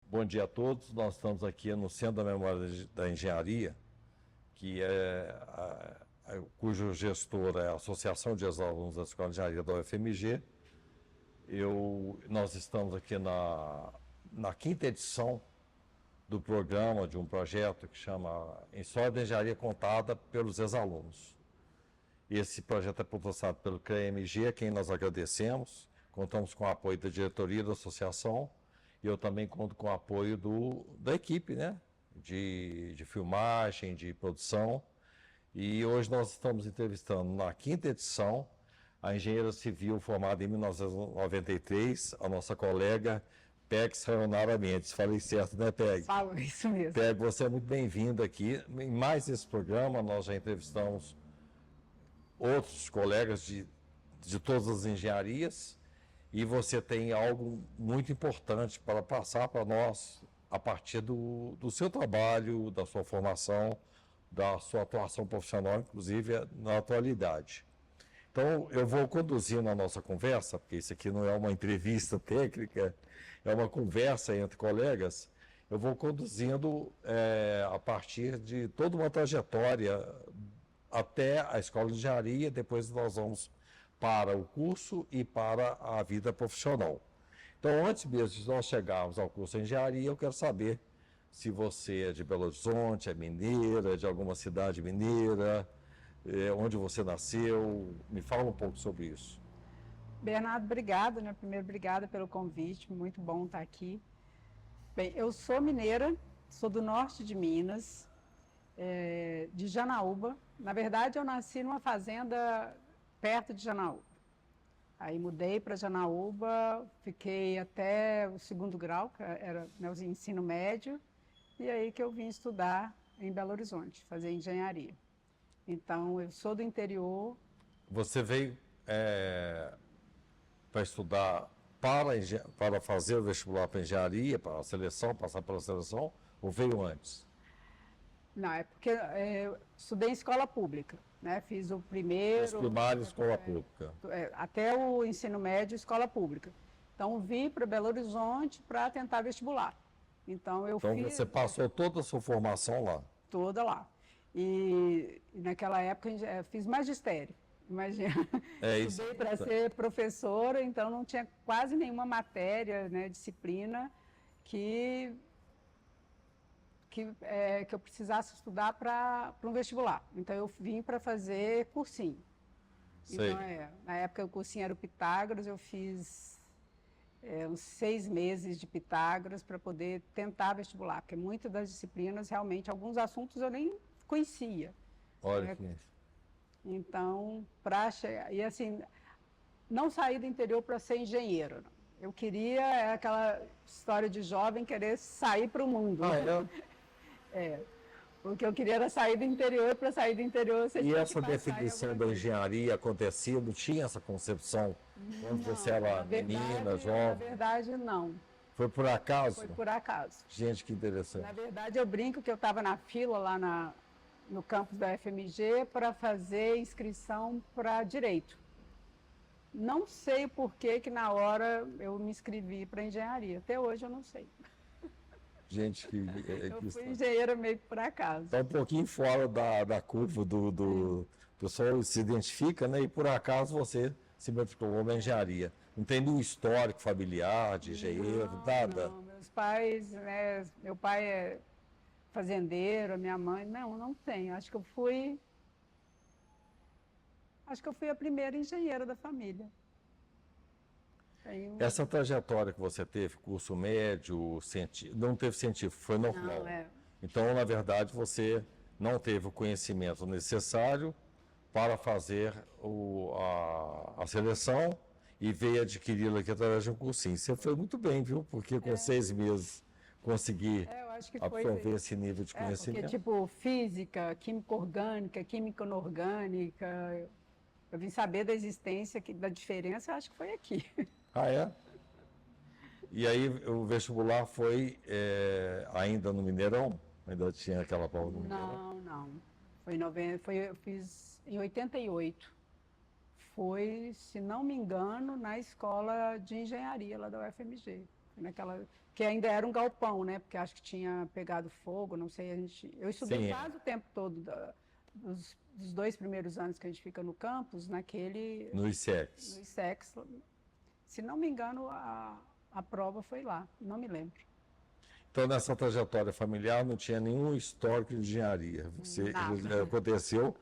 Bom dia a todos. Nós estamos aqui no Centro da Memória da Engenharia, que cujo gestor é a Associação de Ex-Alunos da Escola de Engenharia da UFMG. Nós estamos aqui na quinta edição do programa, de um projeto que chama História da Engenharia Contada pelos Ex-Alunos. Esse projeto é patrocinado pelo CREA-MG, a quem nós agradecemos. Contamos com o apoio da diretoria da associação. E eu também conto com o apoio da equipe, né? De filmagem, de produção. E hoje nós estamos entrevistando, na quinta edição, a engenheira civil formada em 1993, a nossa colega Peg Sayonara Mendes. Falei certo, né, Peg? Fala, isso mesmo. Peg, você é muito bem-vinda aqui. Em mais esse programa, nós já entrevistamos outros colegas de todas as engenharias. E você tem algo muito importante para passar para nós a partir do seu trabalho, da sua formação, da sua atuação profissional, inclusive na atualidade. Então, eu vou conduzindo a nossa conversa, porque isso aqui não é uma entrevista técnica, é uma conversa entre colegas. Eu vou conduzindo a partir de toda uma trajetória até a Escola de Engenharia, depois nós vamos para o curso e para a vida profissional. Então, antes mesmo de nós chegarmos ao curso de engenharia, eu quero saber se você é de Belo Horizonte, é mineira, de alguma cidade mineira, onde você nasceu. Me fala um pouco sobre isso. Bernardo, obrigada, né? Primeiro, obrigada pelo convite, muito bom estar aqui. Bem, eu sou mineira, sou do norte de Minas, de Janaúba. Na verdade, eu nasci numa fazenda perto de Janaúba. Aí mudei para Janaúba, fiquei até o segundo grau, que era meu ensino médio, e aí que eu vim estudar em Belo Horizonte, fazer engenharia. Então, eu sou do interior. Você veio para estudar, para fazer o vestibular para engenharia, para a seleção, passar pela seleção, ou veio antes? Não, é porque eu estudei em escola pública, né? Fiz o primeiro... Primária, escola pública. Até o ensino médio, escola pública. Então, vim para Belo Horizonte para tentar vestibular. Então, fiz... você passou toda a sua formação lá? Toda lá. E naquela época, eu fiz magistério. Imagina, estudei para ser professora, então não tinha quase nenhuma matéria, né, disciplina que eu precisasse estudar para um vestibular. Então, eu vim para fazer cursinho. Sei. Então, na época, o cursinho era o Pitágoras, eu fiz uns 6 meses de Pitágoras para poder tentar vestibular, porque muitas das disciplinas, realmente, alguns assuntos eu nem conhecia. Olha que... Então, para chegar... E assim, não saí do interior para ser engenheiro, não. Eu queria aquela história de jovem querer sair para o mundo. O que eu queria era sair do interior, para sair do interior você E tinha essa que definição da engenharia acontecia, não tinha essa concepção quando você era menina, jovem? Na verdade, não. Foi por acaso? Foi por acaso. Gente, que interessante. Na verdade, eu brinco que eu estava na fila lá no campus da UFMG para fazer inscrição para Direito. Não sei por que na hora eu me inscrevi para Engenharia. Até hoje eu não sei. Gente, eu fui engenheira meio que por acaso. Está um pouquinho fora da curva do pessoal se identifica, né? E por acaso você se matriculou na engenharia. Não tem nenhum histórico familiar de engenheiro, nada? Não, meus pais, né? Meu pai é fazendeiro, a minha mãe, não tem. Acho que eu fui a primeira engenheira da família. Essa trajetória que você teve, curso médio, não teve científico, foi normal. Não, Então, na verdade, você não teve o conhecimento necessário para fazer a seleção e veio adquiri-la aqui através de um cursinho. Você foi muito bem, viu? Porque com 6 meses consegui absorver esse nível de conhecimento. Porque, tipo, física, química orgânica, química inorgânica, eu vim saber da existência, da diferença, eu acho que foi aqui. Ah, é? E aí o vestibular foi ainda no Mineirão? Ainda tinha aquela prova no Mineirão? Não. Eu fiz em 88. Foi, se não me engano, na escola de engenharia lá da UFMG. que ainda era um galpão, né? Porque acho que tinha pegado fogo, não sei, eu estudei Sim. quase o tempo todo dos 2 primeiros anos que a gente fica no campus, No ISEX. no ISEX. Se não me engano, a prova foi lá, não me lembro. Então, nessa trajetória familiar, não tinha nenhum histórico de engenharia. Nada. Aconteceu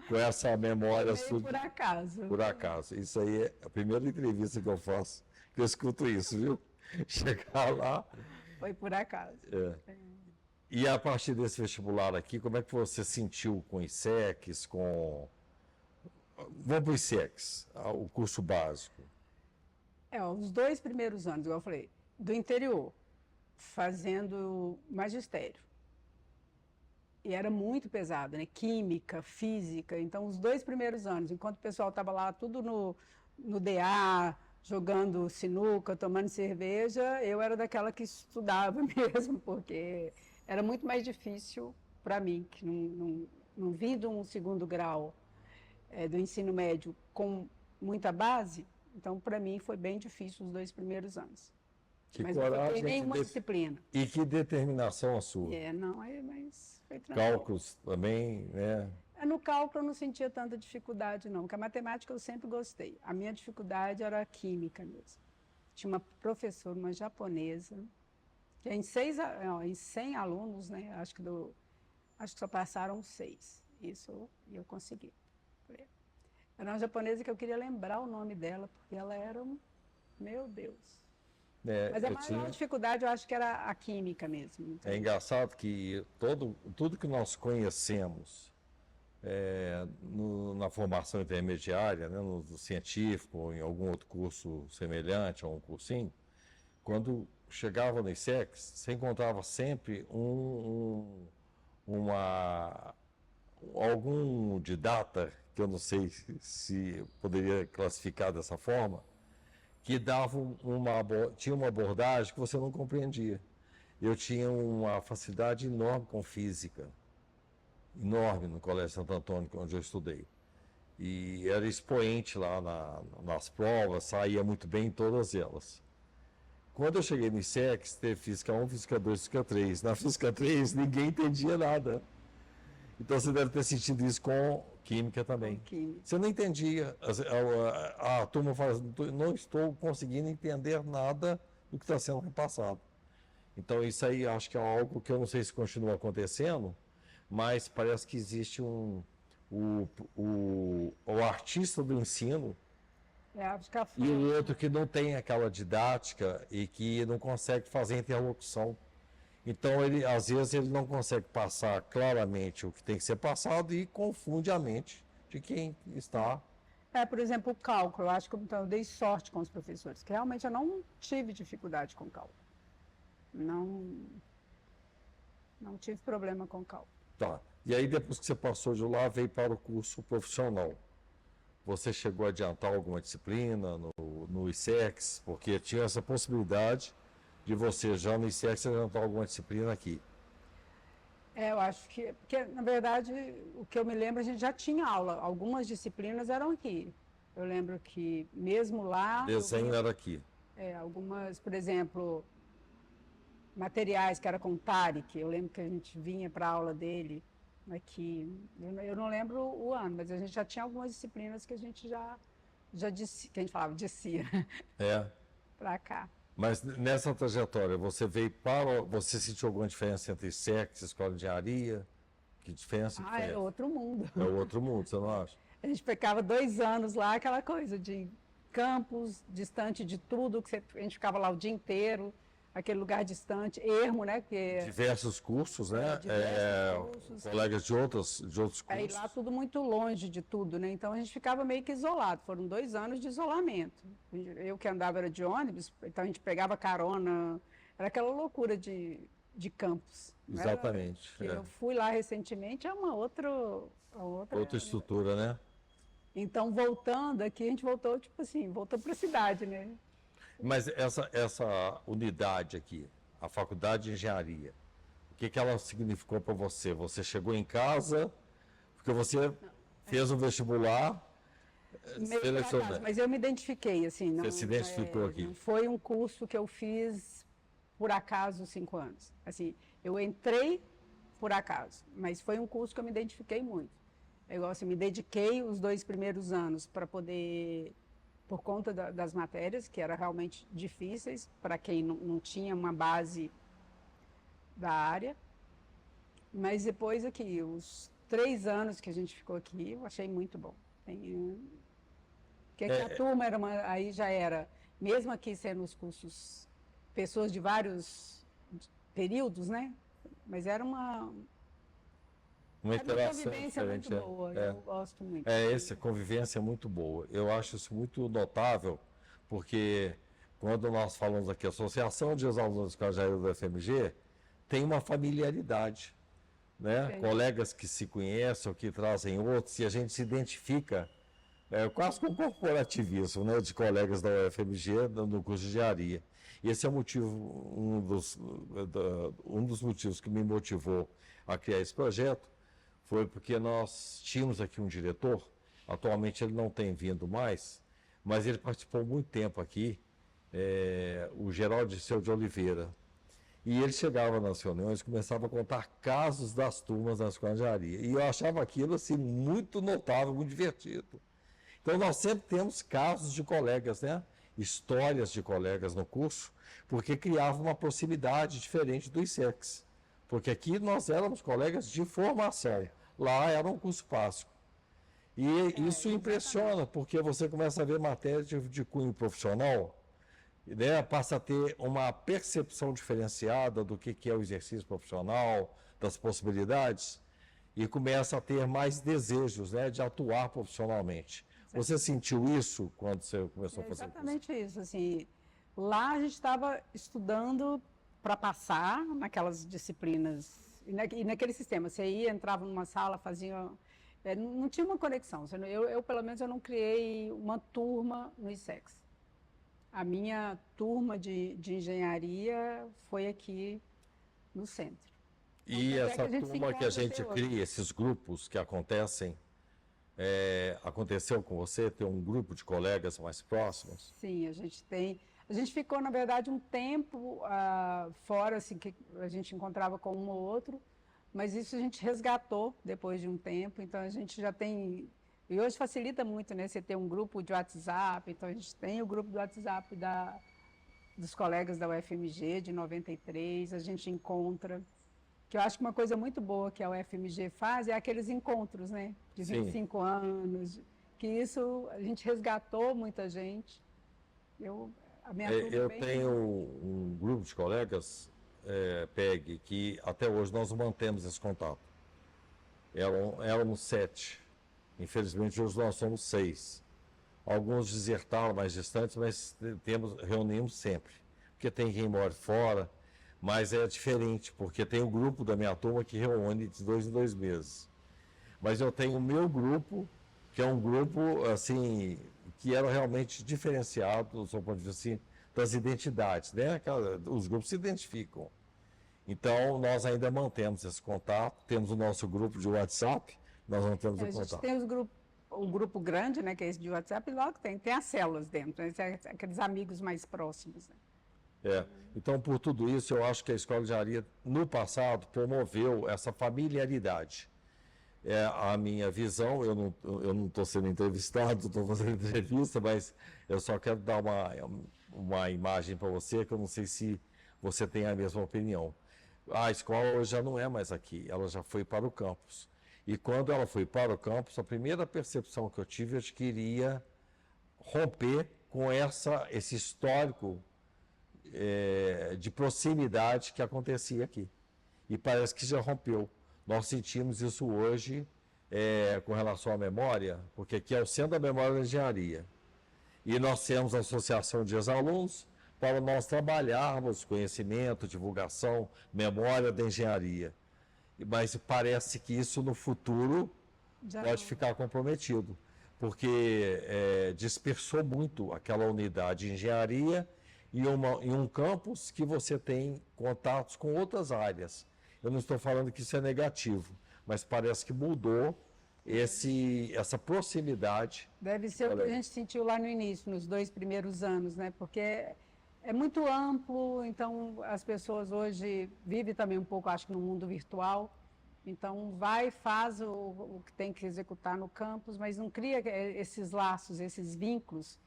com essa memória Meio sua. por acaso. Por acaso. Isso aí é a primeira entrevista que eu faço, que eu escuto isso, viu? Chegar lá. Foi por acaso. E a partir desse vestibular aqui, como é que você sentiu com o ISEX, com... Vamos para o ISEX, o curso básico. Os 2 primeiros anos, igual eu falei, do interior, fazendo magistério. E era muito pesado, né? Química, física. Então, os 2 primeiros anos, enquanto o pessoal estava lá tudo no DA, jogando sinuca, tomando cerveja, eu era daquela que estudava mesmo, porque era muito mais difícil para mim, que não vim de um segundo grau do ensino médio com muita base. Então, para mim, foi bem difícil os 2 primeiros anos. Que Mas não coragem, tem nenhuma disciplina. E que determinação a sua. Mas foi tranquilo. Cálculos também, né? No cálculo eu não sentia tanta dificuldade, não, porque a matemática eu sempre gostei. A minha dificuldade era a química mesmo. Tinha uma professora, uma japonesa, que em 100 alunos, né? Acho que só passaram 6. Isso eu consegui. Era uma japonesa que eu queria lembrar o nome dela, porque ela era meu Deus. Mas a maior dificuldade eu acho que era a química mesmo. Então. É engraçado que tudo que nós conhecemos na formação intermediária, né, no científico, ou em algum outro curso semelhante a um cursinho, quando chegava no ISEX, você encontrava sempre algum didata, que eu não sei se poderia classificar dessa forma, que tinha uma abordagem que você não compreendia. Eu tinha uma facilidade enorme com física, enorme no Colégio Santo Antônio, onde eu estudei. E era expoente lá nas provas, saía muito bem em todas elas. Quando eu cheguei no ISEX, teve Física 1, Física 2, Física 3. Na Física 3, ninguém entendia nada. Então você deve ter sentido isso com Química também. Você não entendia. A turma fala, não estou conseguindo entender nada do que está sendo repassado. Então isso aí acho que é algo que eu não sei se continua acontecendo, mas parece que existe o artista do ensino e o outro que não tem aquela didática e que não consegue fazer interlocução. Então, às vezes, ele não consegue passar claramente o que tem que ser passado e confunde a mente de quem está... por exemplo, o cálculo. Eu acho que eu dei sorte com os professores, que realmente eu não tive dificuldade com cálculo. Não tive problema com cálculo. Tá. E aí, depois que você passou de lá, veio para o curso profissional. Você chegou a adiantar alguma disciplina no ISEX? Porque tinha essa possibilidade de você já no ISEX adiantar alguma disciplina aqui. Eu acho que, porque na verdade, o que eu me lembro, a gente já tinha aula, algumas disciplinas eram aqui. Eu lembro que mesmo lá... Desenho era aqui. Algumas, por exemplo, materiais que era com Tarek, eu lembro que a gente vinha para a aula dele aqui, eu não lembro o ano, mas a gente já tinha algumas disciplinas que a gente já disse, que a gente falava, descia para cá. Mas nessa trajetória, você sentiu alguma diferença entre ISEX e Escola de Engenharia? Que diferença que é outro mundo. É outro mundo, você não acha? A gente ficava 2 anos lá, aquela coisa de campus, distante de tudo, a gente ficava lá o dia inteiro, aquele lugar distante, ermo, né? Diversos cursos, né? Cursos. Colegas de outros cursos. Aí lá tudo muito longe de tudo, né? Então a gente ficava meio que isolado. Foram 2 anos de isolamento. Eu que andava era de ônibus, então a gente pegava carona, era aquela loucura de campus. Exatamente. Eu fui lá recentemente, é uma outra estrutura, né? Então, voltando aqui, a gente voltou, tipo assim, voltou para a cidade, né? Mas essa unidade aqui, a Faculdade de Engenharia, o que ela significou para você? Você chegou em casa, porque você fez um vestibular, mas eu me identifiquei, assim. Você se identificou aqui? Foi um curso que eu fiz por acaso 5 anos. Assim, eu entrei por acaso, mas foi um curso que eu me identifiquei muito. Eu assim, me dediquei os 2 primeiros anos para poder, por conta das matérias, que eram realmente difíceis para quem não tinha uma base da área. Mas depois aqui, os 3 anos que a gente ficou aqui, eu achei muito bom. Porque a turma era aí já era, mesmo aqui sendo os cursos, pessoas de vários períodos, né? Mas era uma convivência muito boa, eu gosto muito. Essa convivência é muito boa. Eu acho isso muito notável, porque quando nós falamos aqui, a Associação de Ex-Alunos de Engenharia do FMG tem uma familiaridade, né? Colegas que se conhecem ou que trazem outros, e a gente se identifica quase com um corporativismo, né, de colegas da UFMG no curso de engenharia. E esse é o motivo, um dos motivos que me motivou a criar esse projeto, foi porque nós tínhamos aqui um diretor, atualmente ele não tem vindo mais, mas ele participou muito tempo aqui, o Geraldo Disseu de Oliveira. E ele chegava nas reuniões e começava a contar casos das turmas na escola de engenharia. E eu achava aquilo assim, muito notável, muito divertido. Então nós sempre temos casos de colegas, né? Histórias de colegas no curso, porque criava uma proximidade diferente do ISEX. Porque aqui nós éramos colegas de formação, lá era um curso básico. E isso impressiona, porque você começa a ver matéria de cunho profissional, né, passa a ter uma percepção diferenciada do que é o exercício profissional, das possibilidades, e começa a ter mais desejos, né, de atuar profissionalmente. Você sentiu isso quando você começou a fazer isso? Exatamente isso. Assim, lá a gente estava estudando para passar naquelas disciplinas, e naquele sistema. Você ia, entrava numa sala, fazia... não tinha uma conexão. Eu, pelo menos, eu não criei uma turma no ISEX. A minha turma de engenharia foi aqui no centro. E essa turma que a gente cria, esses grupos que acontecem, aconteceu com você, ter um grupo de colegas mais próximos? Sim, a gente tem. A gente ficou, na verdade, um tempo fora, assim, que a gente encontrava com um ou outro, mas isso a gente resgatou depois de um tempo, então a gente já tem. E hoje facilita muito, né? Você ter um grupo de WhatsApp, então a gente tem o grupo do WhatsApp dos colegas da UFMG de 93, a gente encontra. Que eu acho que uma coisa muito boa que a UFMG faz é aqueles encontros, né? De 25 anos, que isso a gente resgatou muita gente. Eu tenho um grupo de colegas, PEG, que até hoje nós mantemos esse contato. Éramos 7. Infelizmente, hoje nós somos 6. Alguns desertaram mais distantes, mas reunimos sempre. Porque tem quem mora fora, mas é diferente, porque tem o grupo da minha turma que reúne de 2 em 2 meses. Mas eu tenho o meu grupo, que é um grupo, assim, que era realmente diferenciado, do seu ponto de vista, assim, das identidades, né? Os grupos se identificam. Então, nós ainda mantemos esse contato, temos o nosso grupo de WhatsApp, nós mantemos o contato. A gente tem o grupo grande, né, que é esse de WhatsApp, e logo tem as células dentro, né, aqueles amigos mais próximos. Né? Então, por tudo isso, eu acho que a Escola de Engenharia, no passado, promoveu essa familiaridade. A minha visão, eu não estou sendo entrevistado, estou fazendo entrevista, mas eu só quero dar uma imagem para você, que eu não sei se você tem a mesma opinião. A escola hoje já não é mais aqui, ela já foi para o campus. E quando ela foi para o campus, a primeira percepção que eu tive é de que iria romper com esse histórico de proximidade que acontecia aqui. E parece que já rompeu. Nós sentimos isso hoje com relação à memória, porque aqui é o Centro da Memória da Engenharia. E nós temos a Associação de Ex-Alunos para nós trabalharmos conhecimento, divulgação, memória da engenharia. Mas parece que isso no futuro pode ficar comprometido, porque dispersou muito aquela unidade de engenharia em um campus que você tem contatos com outras áreas. Eu não estou falando que isso é negativo, mas parece que mudou essa proximidade. Deve ser o que a gente sentiu lá no início, nos 2 primeiros anos, né? Porque é muito amplo, então as pessoas hoje vivem também um pouco, acho que no mundo virtual, então vai, faz o que tem que executar no campus, mas não cria esses laços, esses vínculos,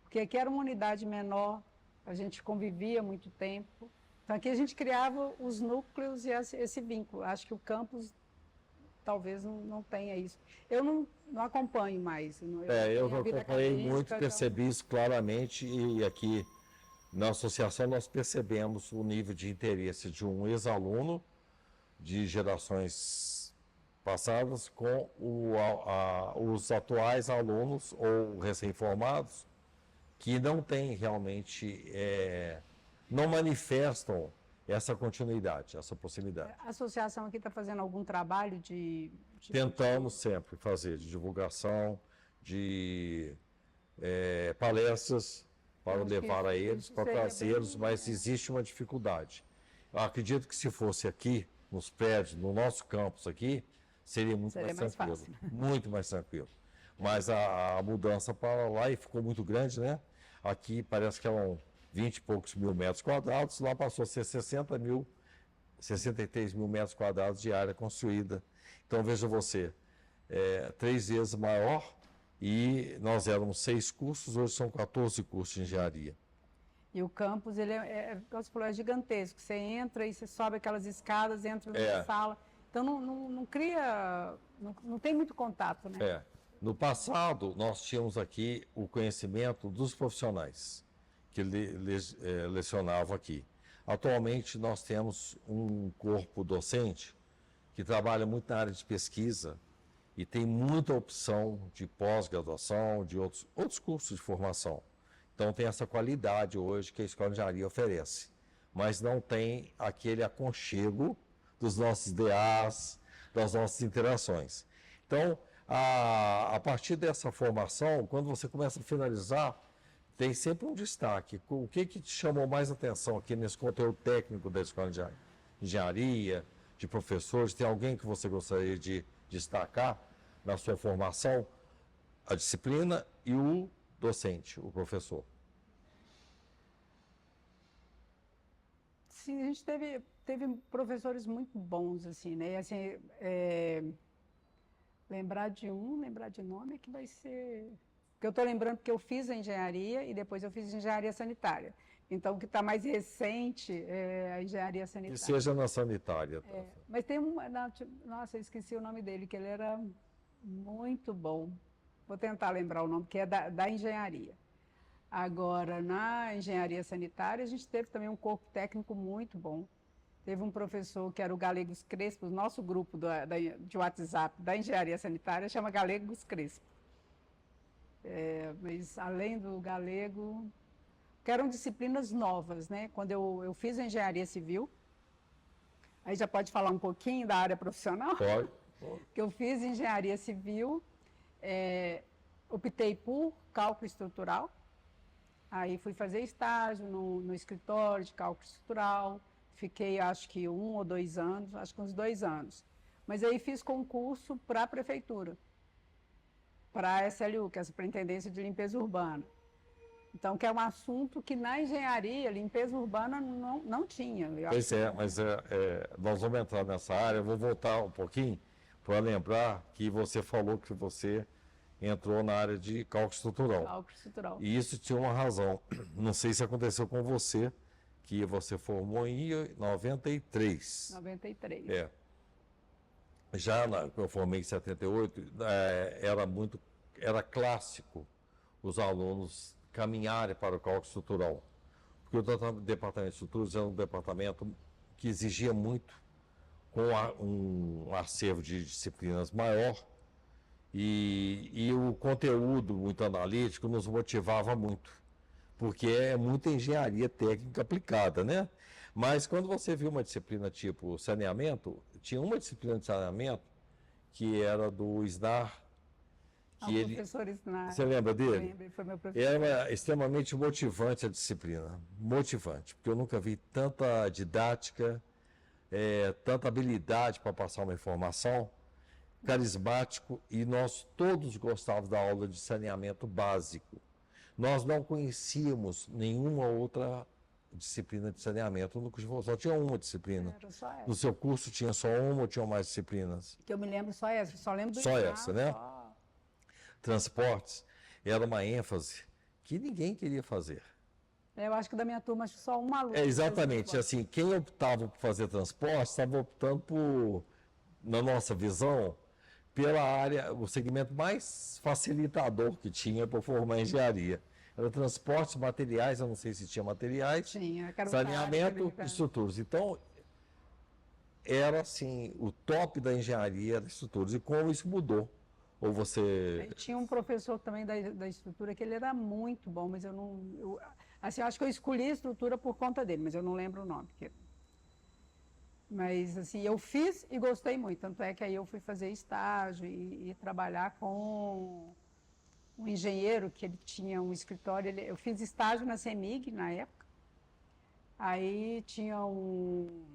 porque aqui era uma unidade menor, a gente convivia muito tempo, então aqui a gente criava os núcleos e esse vínculo. Acho que o campus talvez não tenha isso. Eu não acompanho mais. Eu acompanhei muito, então... percebi isso claramente, e aqui na associação nós percebemos o nível de interesse de um ex-aluno de gerações passadas com os atuais alunos ou recém-formados que não têm realmente, não manifestam essa continuidade, essa proximidade. A associação aqui está fazendo algum trabalho de... Tentamos sempre fazer de divulgação, de palestras para levar a eles, para trazê-los, mas existe uma dificuldade. Eu acredito que se fosse aqui, nos prédios, no nosso campus aqui, seria muito mais tranquilo. Fácil. Muito mais tranquilo. Mas a mudança para lá e ficou muito grande, né? Aqui parece que eram 20 e poucos mil metros quadrados, lá passou a ser 63 mil metros quadrados de área construída. Então, veja você, 3 vezes maior, e nós éramos 6 cursos, hoje são 14 cursos de engenharia. E o campus, ele como você falou, é gigantesco. Você entra e você sobe aquelas escadas, entra na sala. Então, não cria, não tem muito contato, né? No passado, nós tínhamos aqui o conhecimento dos profissionais que lecionavam aqui. Atualmente, nós temos um corpo docente que trabalha muito na área de pesquisa e tem muita opção de pós-graduação, de outros cursos de formação. Então, tem essa qualidade hoje que a Escola de Engenharia oferece, mas não tem aquele aconchego dos nossos DAs, das nossas interações. Então, a partir dessa formação, quando você começa a finalizar, tem sempre um destaque. O que te chamou mais atenção aqui nesse conteúdo técnico da Escola de Engenharia, de professores? Tem alguém que você gostaria de destacar na sua formação? A disciplina e o docente, o professor. Sim, a gente teve professores muito bons, assim, né? Assim, lembrar de nome é que vai ser... Porque eu estou lembrando que eu fiz a engenharia e depois eu fiz engenharia sanitária. Então, o que está mais recente é a engenharia sanitária. Que seja na sanitária. Tá? Mas tem nossa, eu esqueci o nome dele, que ele era muito bom. Vou tentar lembrar o nome, que é da engenharia. Agora, na engenharia sanitária, a gente teve também um corpo técnico muito bom. Teve um professor que era o Galegos Crespo, o nosso grupo de WhatsApp da engenharia sanitária chama Galegos Crespo. Mas além do galego, que eram disciplinas novas, né? Quando eu fiz a engenharia civil, aí já pode falar um pouquinho da área profissional? Pode. Que eu fiz engenharia civil, optei por cálculo estrutural, aí fui fazer estágio no escritório de cálculo estrutural, fiquei acho que 1 ou 2 anos, acho que uns 2 anos. Mas aí fiz concurso para a prefeitura, para a SLU, que é a Superintendência de Limpeza Urbana. Então, que é um assunto que na engenharia, limpeza urbana não tinha. Pois mas nós vamos entrar nessa área, eu vou voltar um pouquinho para lembrar que você falou que você entrou na área de cálculo estrutural. Cálculo estrutural. E isso tinha uma razão. Não sei se aconteceu com você, que você formou em 93. 93. Eu formei em 78, era clássico os alunos caminharem para o cálculo estrutural. Porque o departamento de estruturas era um departamento que exigia muito, com um acervo de disciplinas maior, e o conteúdo muito analítico nos motivava muito, porque é muita engenharia técnica aplicada, né? Mas quando você viu uma disciplina tipo saneamento, tinha uma disciplina de saneamento que era do SNAR, que professor Snar. Você lembra dele? Lembro, foi meu professor. Era extremamente motivante a disciplina, motivante, porque eu nunca vi tanta didática, tanta habilidade para passar uma informação, carismático, e nós todos gostávamos da aula de saneamento básico. Nós não conhecíamos nenhuma outra disciplina de saneamento no curso de formação. Só tinha uma disciplina. Era só essa. No seu curso tinha só uma ou tinham mais disciplinas? Que eu me lembro só essa, só lembro do Só hidráulico, essa, né? só- Transportes era uma ênfase que ninguém queria fazer. Eu acho que da minha turma, acho que só uma aluna. É exatamente assim, quem optava por fazer transporte estava optando por, na nossa visão, pela área, o segmento mais facilitador que tinha para formar engenharia. Era transportes, materiais, eu não sei se tinha materiais, Tinha, que era outra área saneamento, também, estruturas. Então, era assim, o top da engenharia era estruturas. E como isso mudou? Ou você... Tinha um professor também da estrutura que ele era muito bom, mas eu não. Assim, eu acho que eu escolhi a estrutura por conta dele, mas eu não lembro o nome. Mas, assim, eu fiz e gostei muito. Tanto é que aí eu fui fazer estágio e trabalhar com um engenheiro que ele tinha um escritório. Eu fiz estágio na CEMIG na época. Aí tinha um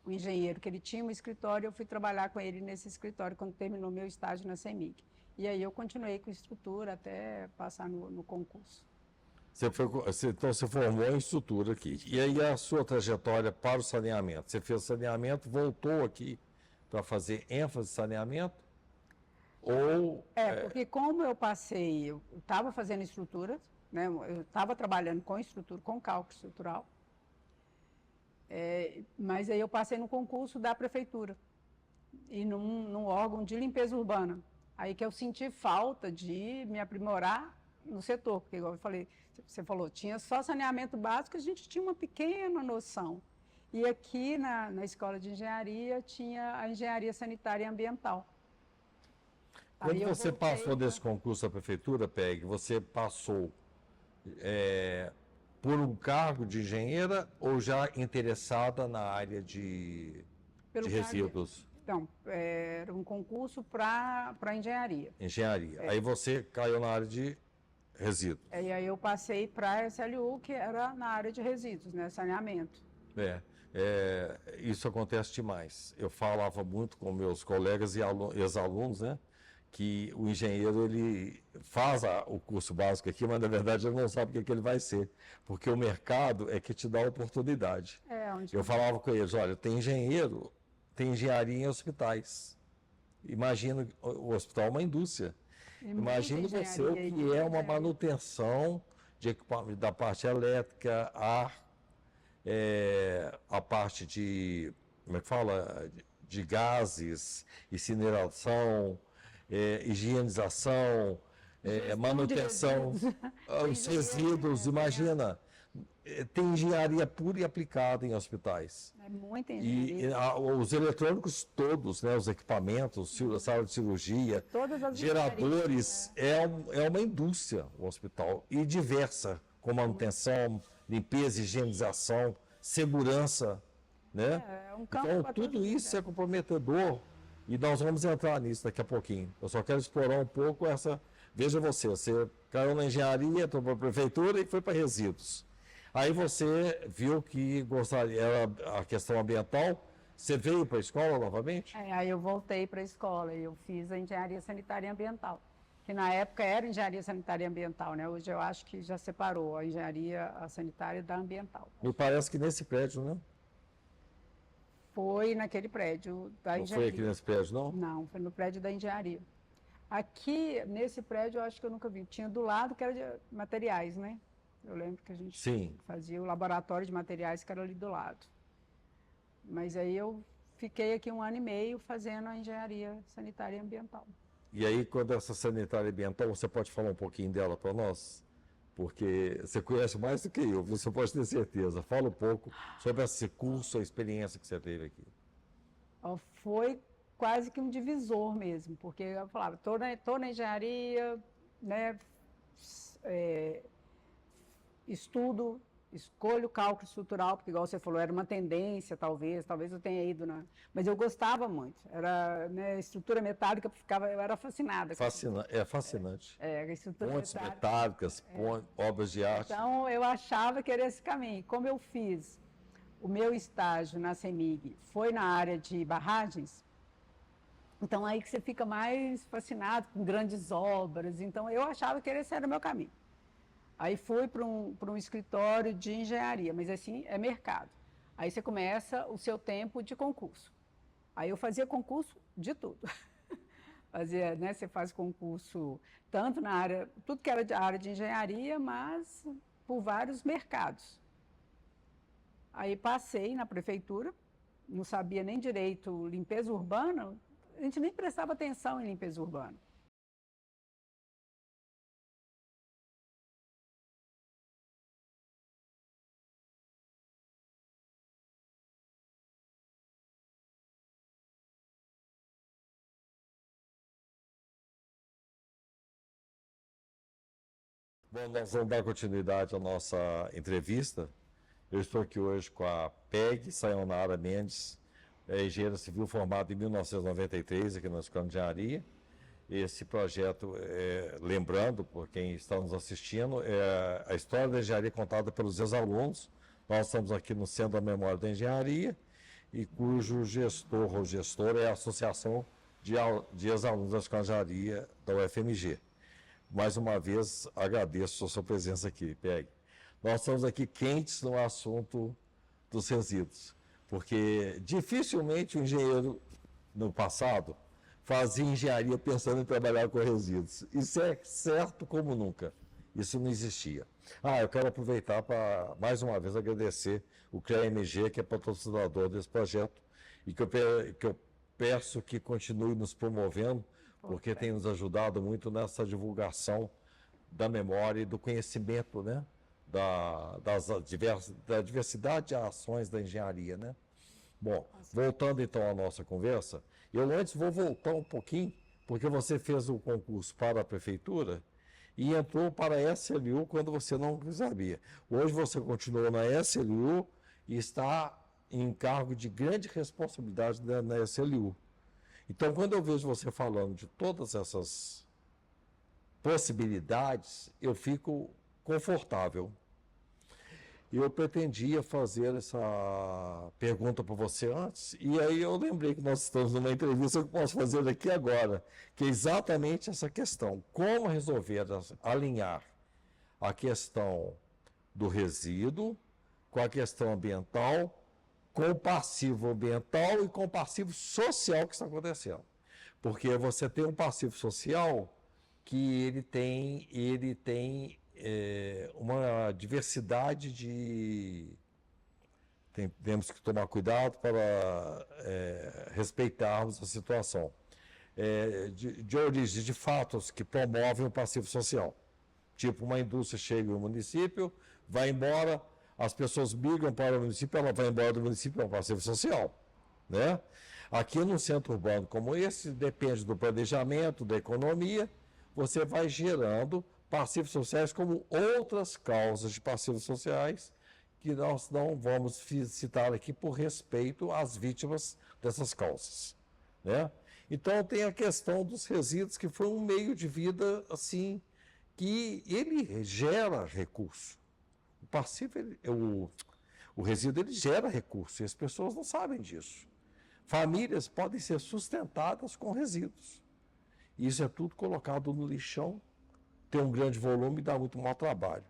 engenheiro que ele tinha um escritório, eu fui trabalhar com ele nesse escritório quando terminou meu estágio na CEMIG. E aí eu continuei com estrutura até passar no concurso. Então você formou em estrutura aqui. E aí a sua trajetória para o saneamento? Você fez saneamento, voltou aqui para fazer ênfase em saneamento? Ou... Porque como eu passei, eu estava fazendo estruturas, né, eu estava trabalhando com estrutura, com cálculo estrutural, mas aí eu passei no concurso da prefeitura e num órgão de limpeza urbana. Aí que eu senti falta de me aprimorar no setor, porque igual eu falei, você falou, tinha só saneamento básico, a gente tinha uma pequena noção. E aqui na escola de engenharia tinha a engenharia sanitária e ambiental. Quando você passou desse concurso da prefeitura, PEG, você passou por um cargo de engenheira ou já interessada na área de resíduos? Então, era um concurso para engenharia. Engenharia. Aí você caiu na área de resíduos. E aí eu passei para a SLU, que era na área de resíduos, né, saneamento. Isso acontece demais. Eu falava muito com meus colegas e ex-alunos, né? Que o engenheiro ele faz o curso básico aqui, mas na verdade ele não sabe o que ele vai ser, porque o mercado é que te dá a oportunidade. Eu falava com eles, olha, tem engenharia em hospitais. Imagina, o hospital é uma indústria. Imagine você o que é uma manutenção de equipamento da parte elétrica, ar, a parte de, como é que fala, de gases, incineração, higienização, manutenção, os resíduos, imagina. Tem engenharia pura e aplicada em hospitais. É muita engenharia. E os eletrônicos todos, né, os equipamentos, sala de cirurgia, geradores, é uma indústria o hospital, e diversa, com manutenção, limpeza, higienização, segurança, né? Então, tudo isso é comprometedor. E nós vamos entrar nisso daqui a pouquinho. Eu só quero explorar um pouco essa... Veja você caiu na engenharia, entrou para a prefeitura e foi para resíduos. Aí você viu que gostaria, era a questão ambiental, você veio para a escola novamente? Aí eu voltei para a escola e eu fiz a engenharia sanitária e ambiental, que na época era engenharia sanitária e ambiental, né? Hoje eu acho que já separou a engenharia sanitária da ambiental. Me parece que nesse prédio, né? Foi naquele prédio da engenharia. Não foi aqui nesse prédio, não? Não, foi no prédio da engenharia. Aqui, nesse prédio, eu acho que eu nunca vi. Tinha do lado que era de materiais, né? Eu lembro que a gente fazia o laboratório de materiais que era ali do lado. Mas aí eu fiquei aqui 1 ano e meio fazendo a engenharia sanitária e ambiental. E aí, quando essa sanitária e ambiental, você pode falar um pouquinho dela para nós? Porque você conhece mais do que eu, você pode ter certeza. Fala um pouco sobre esse curso, a experiência que você teve aqui. Foi quase que um divisor mesmo, porque eu falava, estou na engenharia, né, estudo, escolho cálculo estrutural, porque igual você falou, era uma tendência, talvez eu tenha ido mas eu gostava muito, era, né, estrutura metálica, eu era fascinada. Fascinante. Estrutura pontes metálicas, obras de arte. Então, eu achava que era esse caminho. Como eu fiz o meu estágio na CEMIG, foi na área de barragens, então aí que você fica mais fascinado com grandes obras, então eu achava que esse era o meu caminho. Aí fui para um escritório de engenharia, mas assim é mercado. Aí você começa o seu tempo de concurso. Aí eu fazia concurso de tudo. Fazia, né, você faz concurso tanto na área, tudo que era de área de engenharia, mas por vários mercados. Aí passei na prefeitura, não sabia nem direito limpeza urbana, a gente nem prestava atenção em limpeza urbana. Bom, nós vamos dar continuidade à nossa entrevista. Eu estou aqui hoje com a Peg Sayonara Mendes, engenheira civil formada em 1993 aqui na Escola de Engenharia. Esse projeto, lembrando, por quem está nos assistindo, é a história da engenharia contada pelos ex-alunos. Nós estamos aqui no Centro da Memória da Engenharia e cujo gestor ou gestora é a Associação de Ex-Alunos da Escola de Engenharia da UFMG. Mais uma vez, agradeço a sua presença aqui, Peg. Nós estamos aqui quentes no assunto dos resíduos, porque dificilmente o engenheiro, no passado, fazia engenharia pensando em trabalhar com resíduos. Isso é certo como nunca. Isso não existia. Eu quero aproveitar para, mais uma vez, agradecer o CREA-MG, que é patrocinador desse projeto, e que eu peço que continue nos promovendo, porque tem nos ajudado muito nessa divulgação da memória e do conhecimento, né? Da diversidade de ações da engenharia, né? Bom, voltando então à nossa conversa, eu antes vou voltar um pouquinho, porque você fez o concurso para a prefeitura e entrou para a SLU quando você não sabia. Hoje você continuou na SLU e está em cargo de grande responsabilidade na SLU. Então, quando eu vejo você falando de todas essas possibilidades, eu fico confortável. Eu pretendia fazer essa pergunta para você antes, e aí eu lembrei que nós estamos numa entrevista que eu posso fazer aqui agora, que é exatamente essa questão. Como resolver alinhar a questão do resíduo com a questão ambiental, com o passivo ambiental e com o passivo social que está acontecendo. Porque você tem um passivo social que ele tem uma diversidade de... Temos que tomar cuidado para respeitarmos a situação. De origem de fatos que promovem o passivo social. Tipo, uma indústria chega no município, vai embora, as pessoas migram para o município, ela vai embora do município, é um passivo social, né? Aqui no centro urbano como esse, depende do planejamento, da economia, você vai gerando passivos sociais como outras causas de passivos sociais que nós não vamos citar aqui por respeito às vítimas dessas causas, né? Então tem a questão dos resíduos, que foi um meio de vida assim, que ele gera recurso. O passivo, o resíduo, ele gera recurso, e as pessoas não sabem disso. Famílias podem ser sustentadas com resíduos. Isso é tudo colocado no lixão, tem um grande volume e dá muito mau trabalho.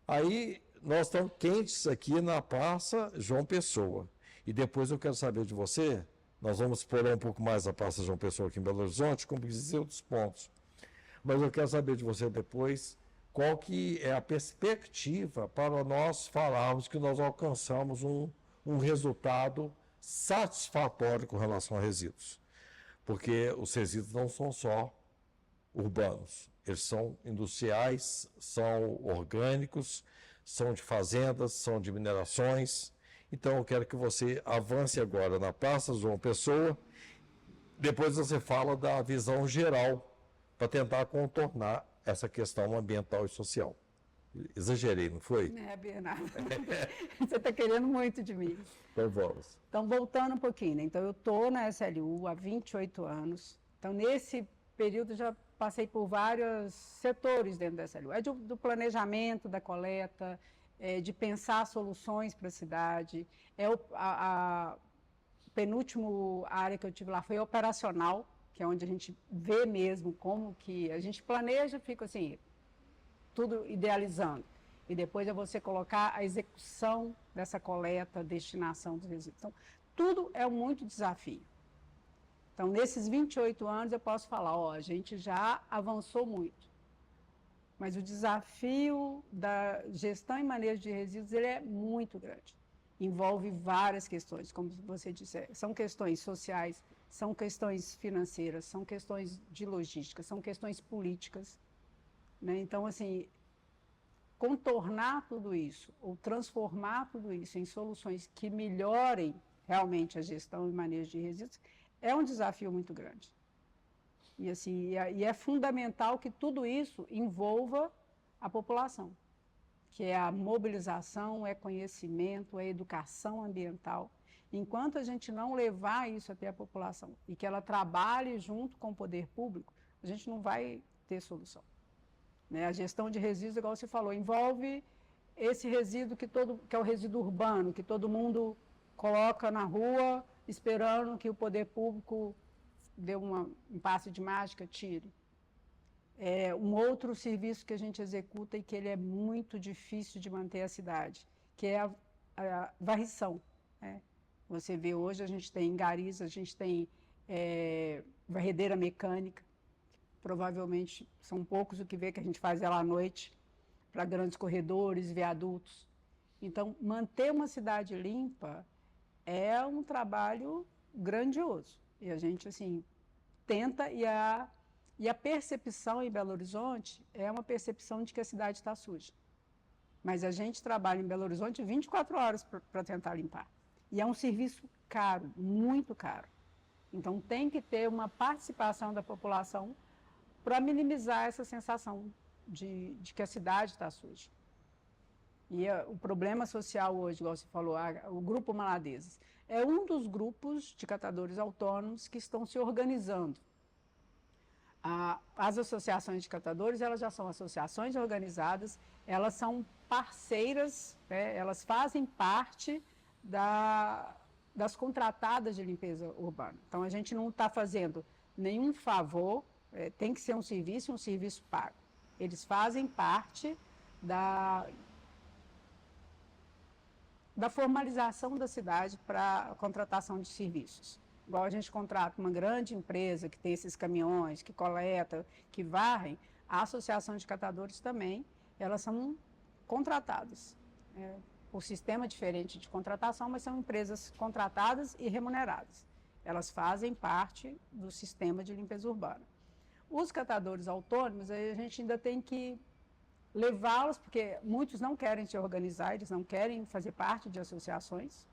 Aí nós estamos quentes aqui na Praça João Pessoa. E depois eu quero saber de você, nós vamos explorar um pouco mais a Praça João Pessoa aqui em Belo Horizonte, como dizer outros pontos. Mas eu quero saber de você depois qual que é a perspectiva para nós falarmos que nós alcançamos um resultado satisfatório com relação a resíduos. Porque os resíduos não são só urbanos, eles são industriais, são orgânicos, são de fazendas, são de minerações. Então eu quero que você avance agora na Praça João Pessoa, depois você fala da visão geral, para tentar contornar essa questão ambiental e social. Exagerei, não foi? Bernardo, você está querendo muito de mim. Então vamos. Então, voltando um pouquinho, né? Então, eu estou na SLU há 28 anos. Então, nesse período, já passei por vários setores dentro da SLU. Do planejamento, da coleta, de pensar soluções para a cidade. A penúltima área que eu tive lá foi operacional, que é onde a gente vê mesmo como que a gente planeja, fica assim, tudo idealizando. E depois é você colocar a execução dessa coleta, destinação dos resíduos. Então, tudo é muito desafio. Então, nesses 28 anos, eu posso falar, ó, a gente já avançou muito. Mas o desafio da gestão e manejo de resíduos, ele é muito grande. Envolve várias questões, como você disse, são questões sociais, são questões financeiras, são questões de logística, são questões políticas, né? Então, assim, contornar tudo isso, ou transformar tudo isso em soluções que melhorem realmente a gestão e manejo de resíduos, é um desafio muito grande. E, assim, é fundamental que tudo isso envolva a população, que é a mobilização, é conhecimento, é educação ambiental. Enquanto a gente não levar isso até a população e que ela trabalhe junto com o poder público, a gente não vai ter solução. Né? A gestão de resíduos, igual você falou, envolve esse resíduo que é o resíduo urbano, que todo mundo coloca na rua esperando que o poder público dê um passe de mágica, tire. É um outro serviço que a gente executa e que ele é muito difícil de manter a cidade, que é a varrição. Né? Você vê hoje, a gente tem garis, a gente tem varredeira mecânica, provavelmente são poucos o que vê que a gente faz ela à noite, para grandes corredores, viadutos. Então, manter uma cidade limpa é um trabalho grandioso. E a gente, assim, tenta, e a percepção em Belo Horizonte é uma percepção de que a cidade está suja. Mas a gente trabalha em Belo Horizonte 24 horas para tentar limpar. E é um serviço caro, muito caro. Então, tem que ter uma participação da população para minimizar essa sensação de que a cidade está suja. E o problema social hoje, igual você falou, o Grupo Maladezes, é um dos grupos de catadores autônomos que estão se organizando. As associações de catadores, elas já são associações organizadas, elas são parceiras, né, elas fazem parte das contratadas de limpeza urbana. Então, a gente não está fazendo nenhum favor, tem que ser um serviço pago. Eles fazem parte da formalização da cidade para a contratação de serviços. Igual a gente contrata uma grande empresa que tem esses caminhões, que coleta, que varrem, a associação de catadores também, elas são contratadas. O sistema é diferente de contratação, mas são empresas contratadas e remuneradas. Elas fazem parte do sistema de limpeza urbana. Os catadores autônomos, aí a gente ainda tem que levá-los, porque muitos não querem se organizar, eles não querem fazer parte de associações.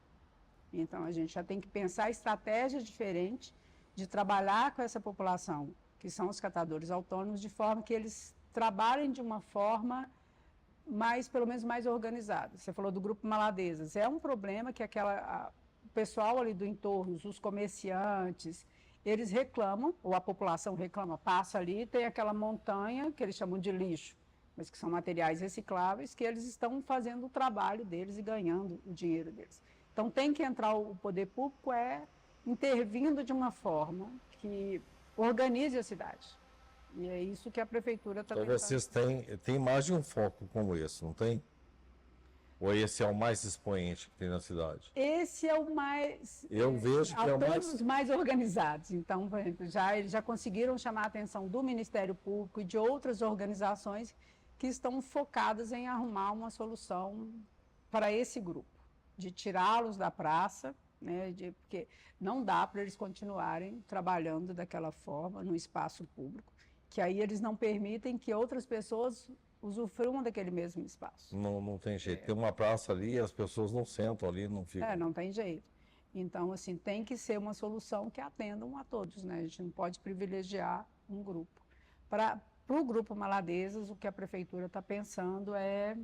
Então, a gente já tem que pensar estratégias diferentes de trabalhar com essa população, que são os catadores autônomos, de forma que eles trabalhem de uma forma pelo menos mais organizada. Você falou do Grupo Maladezas. É um problema que o pessoal ali do entorno, os comerciantes, eles reclamam, ou a população reclama, passa ali, tem aquela montanha que eles chamam de lixo, mas que são materiais recicláveis, que eles estão fazendo o trabalho deles e ganhando o dinheiro deles. Então, tem que entrar o poder público intervindo de uma forma que organize a cidade. E é isso que a prefeitura está tentando. Vocês têm mais de um foco como esse, não tem? Ou esse é o mais expoente que tem na cidade? Esse é o mais... Eu vejo que é o mais organizados. Então, por exemplo, eles já conseguiram chamar a atenção do Ministério Público e de outras organizações que estão focadas em arrumar uma solução para esse grupo, de tirá-los da praça, né, porque não dá para eles continuarem trabalhando daquela forma no espaço público, que aí eles não permitem que outras pessoas usufruam daquele mesmo espaço. Não tem jeito. Tem uma praça ali, as pessoas não sentam ali, não ficam... Não tem jeito. Então, assim, tem que ser uma solução que atendam a todos, né? A gente não pode privilegiar um grupo. Para o Grupo Maladezas, o que a prefeitura está pensando é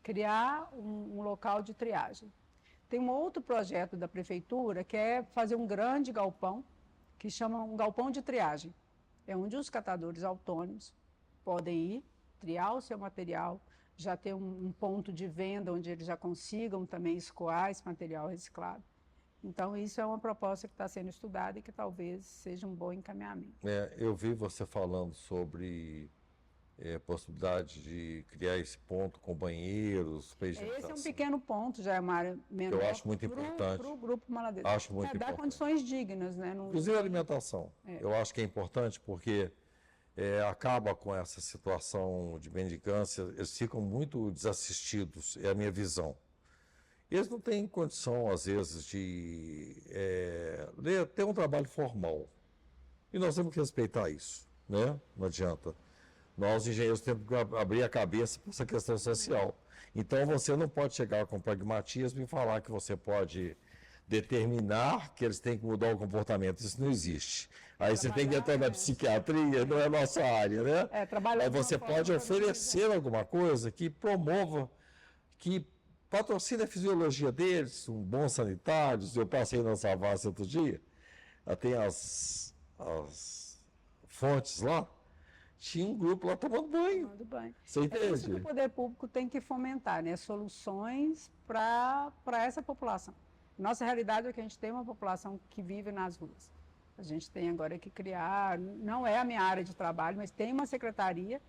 criar um local de triagem. Tem um outro projeto da prefeitura que é fazer um grande galpão, que chama um galpão de triagem. É onde os catadores autônomos podem ir, triar o seu material, já ter um ponto de venda onde eles já consigam também escoar esse material reciclado. Então, isso é uma proposta que está sendo estudada e que talvez seja um bom encaminhamento. Eu vi você falando sobre possibilidade de criar esse ponto com banheiros, para Esse é um higienização. pequeno ponto, já é uma área menor. Eu acho muito importante. Para o grupo Maladeira. Acho muito Dar importante. condições dignas, né? Inclusive a alimentação. Eu acho que é importante porque acaba com essa situação de mendicância, eles ficam muito desassistidos, é a minha visão. Eles não têm condição, às vezes, de ter um trabalho formal. E nós temos que respeitar isso, né? Não adianta. Nós, engenheiros, temos que abrir a cabeça para essa questão social. Então, você não pode chegar com pragmatismo e falar que você pode determinar que eles têm que mudar o comportamento. Isso não existe. Aí você tem que entrar na psiquiatria, não é a nossa área, né? Aí você pode oferecer alguma coisa que promova, que patrocine a fisiologia deles, um bom sanitários. Eu passei na Savassi outro dia, tem as fontes lá, tinha um grupo lá tomando banho. Você entende? É isso que o poder público tem que fomentar, né? Soluções para essa população. Nossa realidade é que a gente tem uma população que vive nas ruas. A gente tem agora que criar, não é a minha área de trabalho, mas tem uma secretaria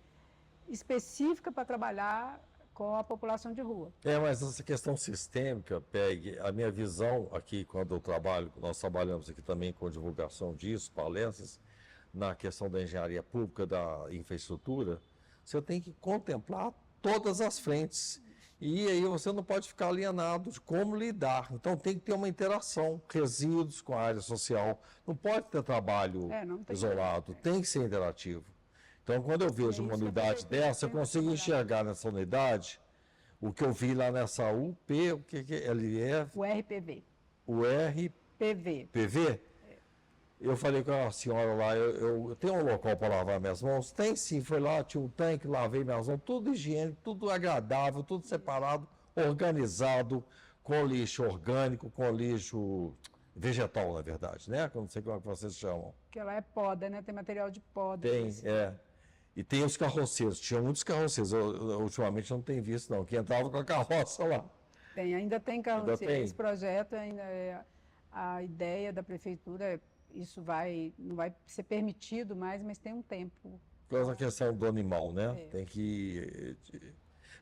específica para trabalhar com a população de rua. Mas essa questão sistêmica, Peg, a minha visão aqui, quando eu trabalho, nós trabalhamos aqui também com divulgação disso, palestras, na questão da engenharia pública, da infraestrutura, você tem que contemplar todas as frentes. E aí você não pode ficar alienado de como lidar. Então tem que ter uma interação, resíduos com a área social. Não pode ter trabalho isolado, tem que ser interativo. Então, quando eu vejo uma unidade dessa, eu consigo enxergar nessa unidade o que eu vi lá nessa UP, o que ele é? O RPV. O RPV? PV? Eu falei com a senhora lá, eu tenho um local para lavar minhas mãos? Tem sim, foi lá, tinha um tanque, lavei minhas mãos, tudo higiênico, tudo agradável, tudo separado, organizado, com lixo orgânico, com lixo vegetal, na verdade, né? Eu não sei como é que vocês chamam. Que ela é poda, né? Tem material de poda. Tem, E tem os carroceiros, tinha muitos carroceiros, ultimamente não tenho visto não, que entrava com a carroça lá. Ainda tem carroceiro. Esse projeto ainda a ideia da prefeitura, isso não vai ser permitido mais, mas tem um tempo. Por causa da questão do animal, né? Tem que...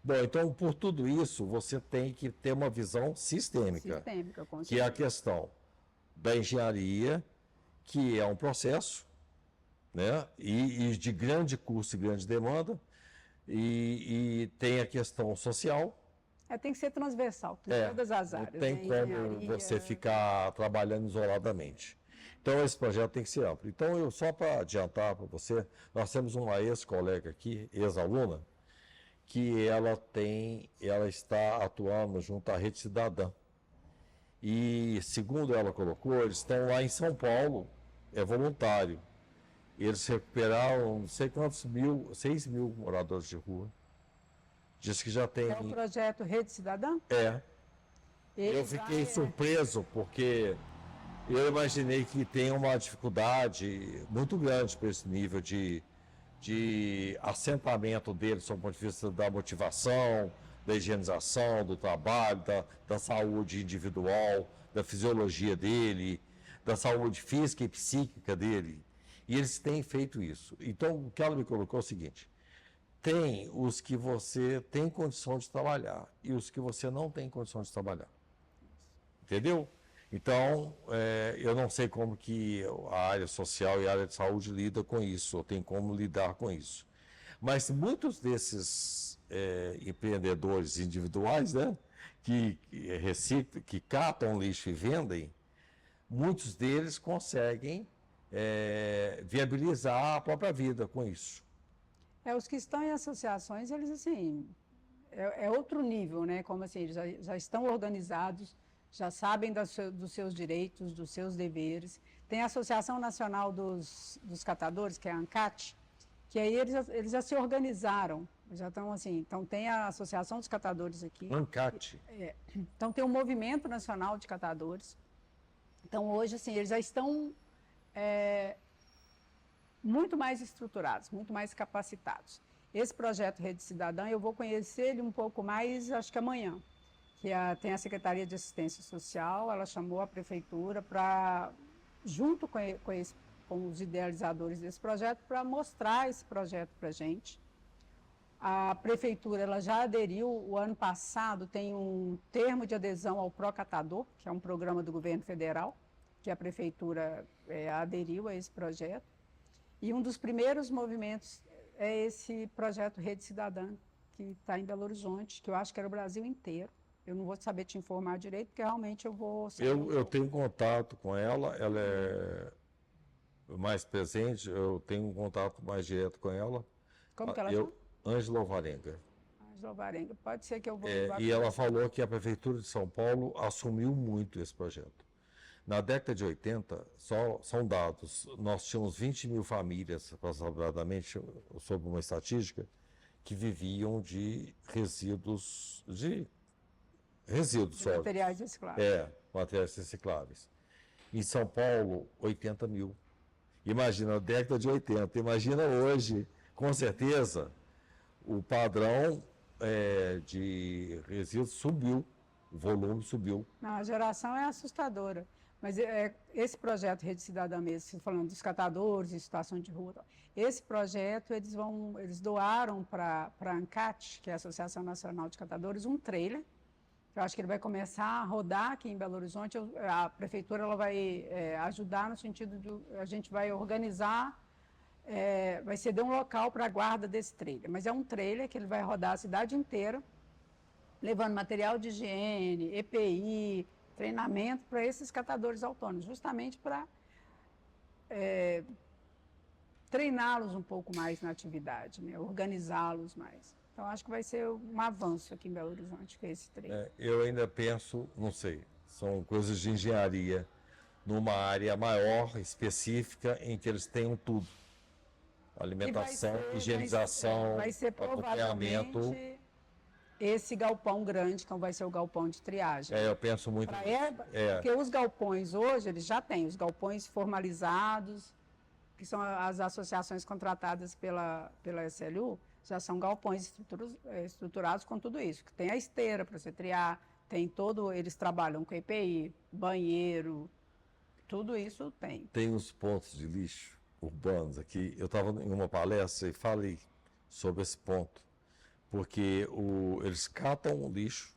Bom, então, por tudo isso, você tem que ter uma visão sistêmica, com certeza. Que é a questão da engenharia, que é um processo, né? E de grande custo e grande demanda, e tem a questão social. Tem que ser transversal, todas as áreas. Não tem como você ficar trabalhando isoladamente. Então, esse projeto tem que ser amplo. Então, só para adiantar para você, nós temos uma ex-colega aqui, ex-aluna, que ela está atuando junto à Rede Cidadã. E, segundo ela colocou, eles estão lá em São Paulo, é voluntário. Eles recuperaram não sei quantos 6 mil moradores de rua. Diz que já tem... É o projeto Rede Cidadã? Eu fiquei surpreso, porque eu imaginei que tem uma dificuldade muito grande para esse nível de assentamento deles, do ponto de vista da motivação, da higienização, do trabalho, da saúde individual, da fisiologia dele, da saúde física e psíquica dele. E eles têm feito isso. Então, o que ela me colocou é o seguinte: tem os que você tem condição de trabalhar e os que você não tem condição de trabalhar. Entendeu? Então, eu não sei como que a área social e a área de saúde lida com isso, ou tem como lidar com isso. Mas muitos desses empreendedores individuais, né, que reciclam, que catam lixo e vendem, muitos deles conseguem viabilizar a própria vida com isso. Os que estão em associações, eles assim, é outro nível, né? Como assim, eles já estão organizados, já sabem dos seus direitos, dos seus deveres. Tem a Associação Nacional dos Catadores, que é a ANCAT, que aí eles já se organizaram, já estão assim, então tem a Associação dos Catadores aqui. ANCAT. Então tem o Movimento Nacional de Catadores. Então hoje, assim, eles já estão muito mais estruturados, muito mais capacitados. Esse projeto Rede Cidadã, eu vou conhecer ele um pouco mais, acho que amanhã, que tem a Secretaria de Assistência Social, ela chamou a Prefeitura para, junto com os idealizadores desse projeto, para mostrar esse projeto para a gente. A prefeitura ela já aderiu, o ano passado tem um termo de adesão ao Procatador, que é um programa do governo federal, que a prefeitura aderiu a esse projeto. E um dos primeiros movimentos é esse projeto Rede Cidadã, que está em Belo Horizonte, que eu acho que era o Brasil inteiro. Eu não vou saber te informar direito, porque realmente eu vou... Eu tenho contato com ela é mais presente, eu tenho um contato mais direto com ela. Como que ela chama? Ângela Alvarenga. Ângela Alvarenga. Pode ser que eu vou... E ela falou que a Prefeitura de São Paulo assumiu muito esse projeto. Na década de 80, são dados, nós tínhamos 20 mil famílias, aproximadamente, sob uma estatística, que viviam de resíduos sólidos. Materiais recicláveis. Materiais recicláveis. Em São Paulo, 80 mil. Imagina, na década de 80. Imagina hoje, com certeza, o padrão de resíduos subiu, o volume subiu. Não, a geração é assustadora. Mas esse projeto Rede Cidadã mesmo, falando dos catadores em situação de rua, esse projeto eles doaram para a ANCAT, que é a Associação Nacional de Catadores, um trailer. Eu acho que ele vai começar a rodar aqui em Belo Horizonte. A prefeitura ela vai ajudar no sentido de a gente vai organizar, vai ceder um local para a guarda desse trailer. Mas é um trailer que ele vai rodar a cidade inteira, levando material de higiene, EPI, treinamento para esses catadores autônomos, justamente para treiná-los um pouco mais na atividade, né? Organizá-los mais. Então, acho que vai ser um avanço aqui em Belo Horizonte com esse trem. Eu ainda penso, não sei, são coisas de engenharia, numa área maior, específica, em que eles tenham tudo. Alimentação, higienização, vai ser acompanhamento. provavelmente esse galpão grande, então vai ser o galpão de triagem. Eu penso muito nisso. Porque os galpões hoje, eles já têm os galpões formalizados, que são as associações contratadas pela SLU, já são galpões estruturados com tudo isso. Que tem a esteira para você triar, eles trabalham com EPI, banheiro, tudo isso tem. Tem os pontos de lixo urbanos aqui. Eu estava em uma palestra e falei sobre esse ponto. Porque eles catam o lixo,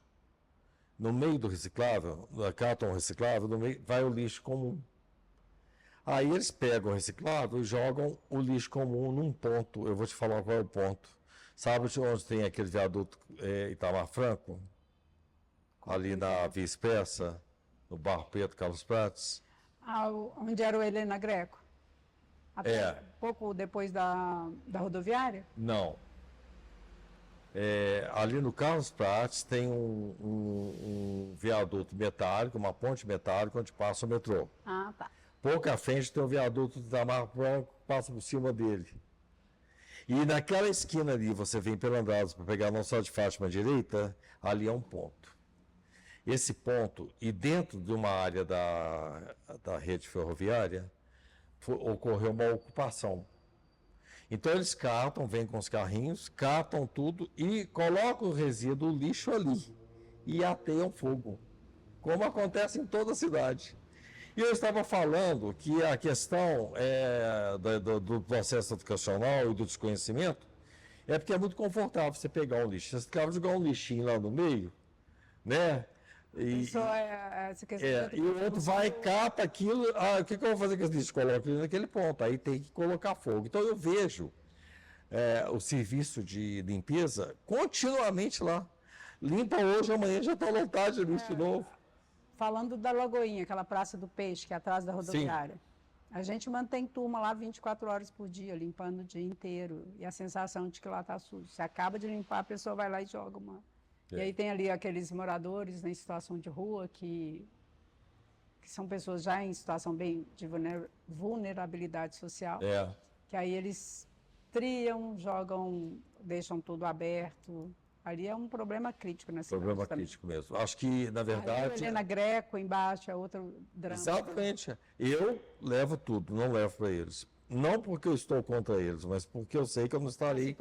no meio do reciclável, catam o reciclável, no meio vai o lixo comum. Aí eles pegam o reciclável e jogam o lixo comum num ponto. Eu vou te falar qual é o ponto. Sabe onde tem aquele viaduto Itamar Franco? Ali na Via Expressa, no Barro Pedro Carlos Prates. Onde era o Helena Greco? Pouco depois da rodoviária? Não. Ali no Carlos Prates tem um viaduto metálico, uma ponte metálica onde passa o metrô. Ah, tá. Pouco à frente tem o viaduto do Itamar Franco que passa por cima dele. E naquela esquina ali, você vem pelo Andradas para pegar a Nossa de Fátima à direita, ali é um ponto. Esse ponto, e dentro de uma área da rede ferroviária, ocorreu uma ocupação. Então eles catam, vêm com os carrinhos, catam tudo e colocam o resíduo, o lixo ali, e ateiam fogo, como acontece em toda a cidade. E eu estava falando que a questão do processo educacional e do desconhecimento é porque é muito confortável você pegar um lixo. Você acaba de jogar um lixinho lá no meio, né? Essa questão E o outro vai, cata aquilo, o que eu vou fazer com esse lixo? Coloca ele naquele ponto, aí tem que colocar fogo. Então eu vejo o serviço de limpeza continuamente lá. Limpa hoje, amanhã já está lotado de lixo de novo. Falando da Lagoinha, aquela Praça do Peixe, que é atrás da rodoviária. Sim. A gente mantém turma lá 24 horas por dia, limpando o dia inteiro. E a sensação de que lá está sujo. Você acaba de limpar, a pessoa vai lá e joga uma... E aí tem ali aqueles moradores em situação de rua que são pessoas já em situação bem de vulnerabilidade social. Que aí eles triam, jogam, deixam tudo aberto. Ali é um problema crítico nessa cidade. Problema crítico mesmo. Acho que, na verdade... A Helena Greco embaixo é outro drama. Exatamente. Eu levo tudo, não levo para eles. Não porque eu estou contra eles, mas porque eu sei que eu não estarei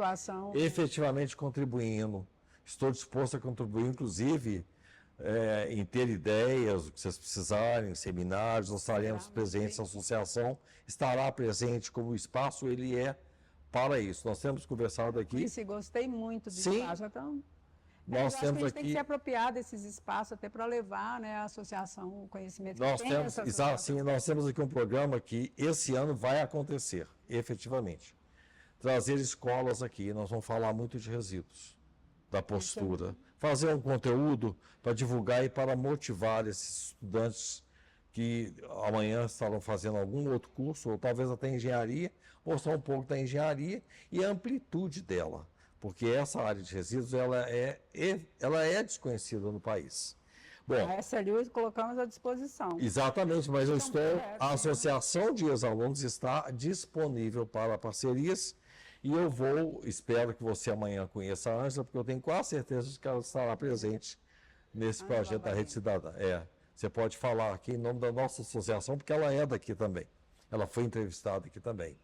efetivamente contribuindo. Estou disposto a contribuir, inclusive, em ter ideias, o que vocês precisarem, seminários, nós estaremos presentes, a associação estará presente, como o espaço ele é para isso. Nós temos conversado aqui. Sim, gostei muito do Sim. espaço. Então, Nós eu acho que temos a gente tem que aqui. se apropriar desses espaços até para levar, né, a associação, o conhecimento Nós que tem temos, essa exato, associação. sim, nós temos aqui um programa que esse ano vai acontecer, efetivamente. Trazer escolas aqui, nós vamos falar muito de resíduos, da postura, fazer um conteúdo para divulgar e para motivar esses estudantes que amanhã estarão fazendo algum outro curso, ou talvez até engenharia, ou só um pouco da engenharia, e a amplitude dela, porque essa área de resíduos ela é desconhecida no país. Bom, A SLU colocamos à disposição. exatamente, mas a né? Associação de Ex-Alunos está disponível para parcerias e espero que você amanhã conheça a Ângela, porque eu tenho quase certeza de que ela estará presente nesse projeto da Rede Cidadã. Você pode falar aqui em nome da nossa associação, porque ela é daqui também. Ela foi entrevistada aqui também.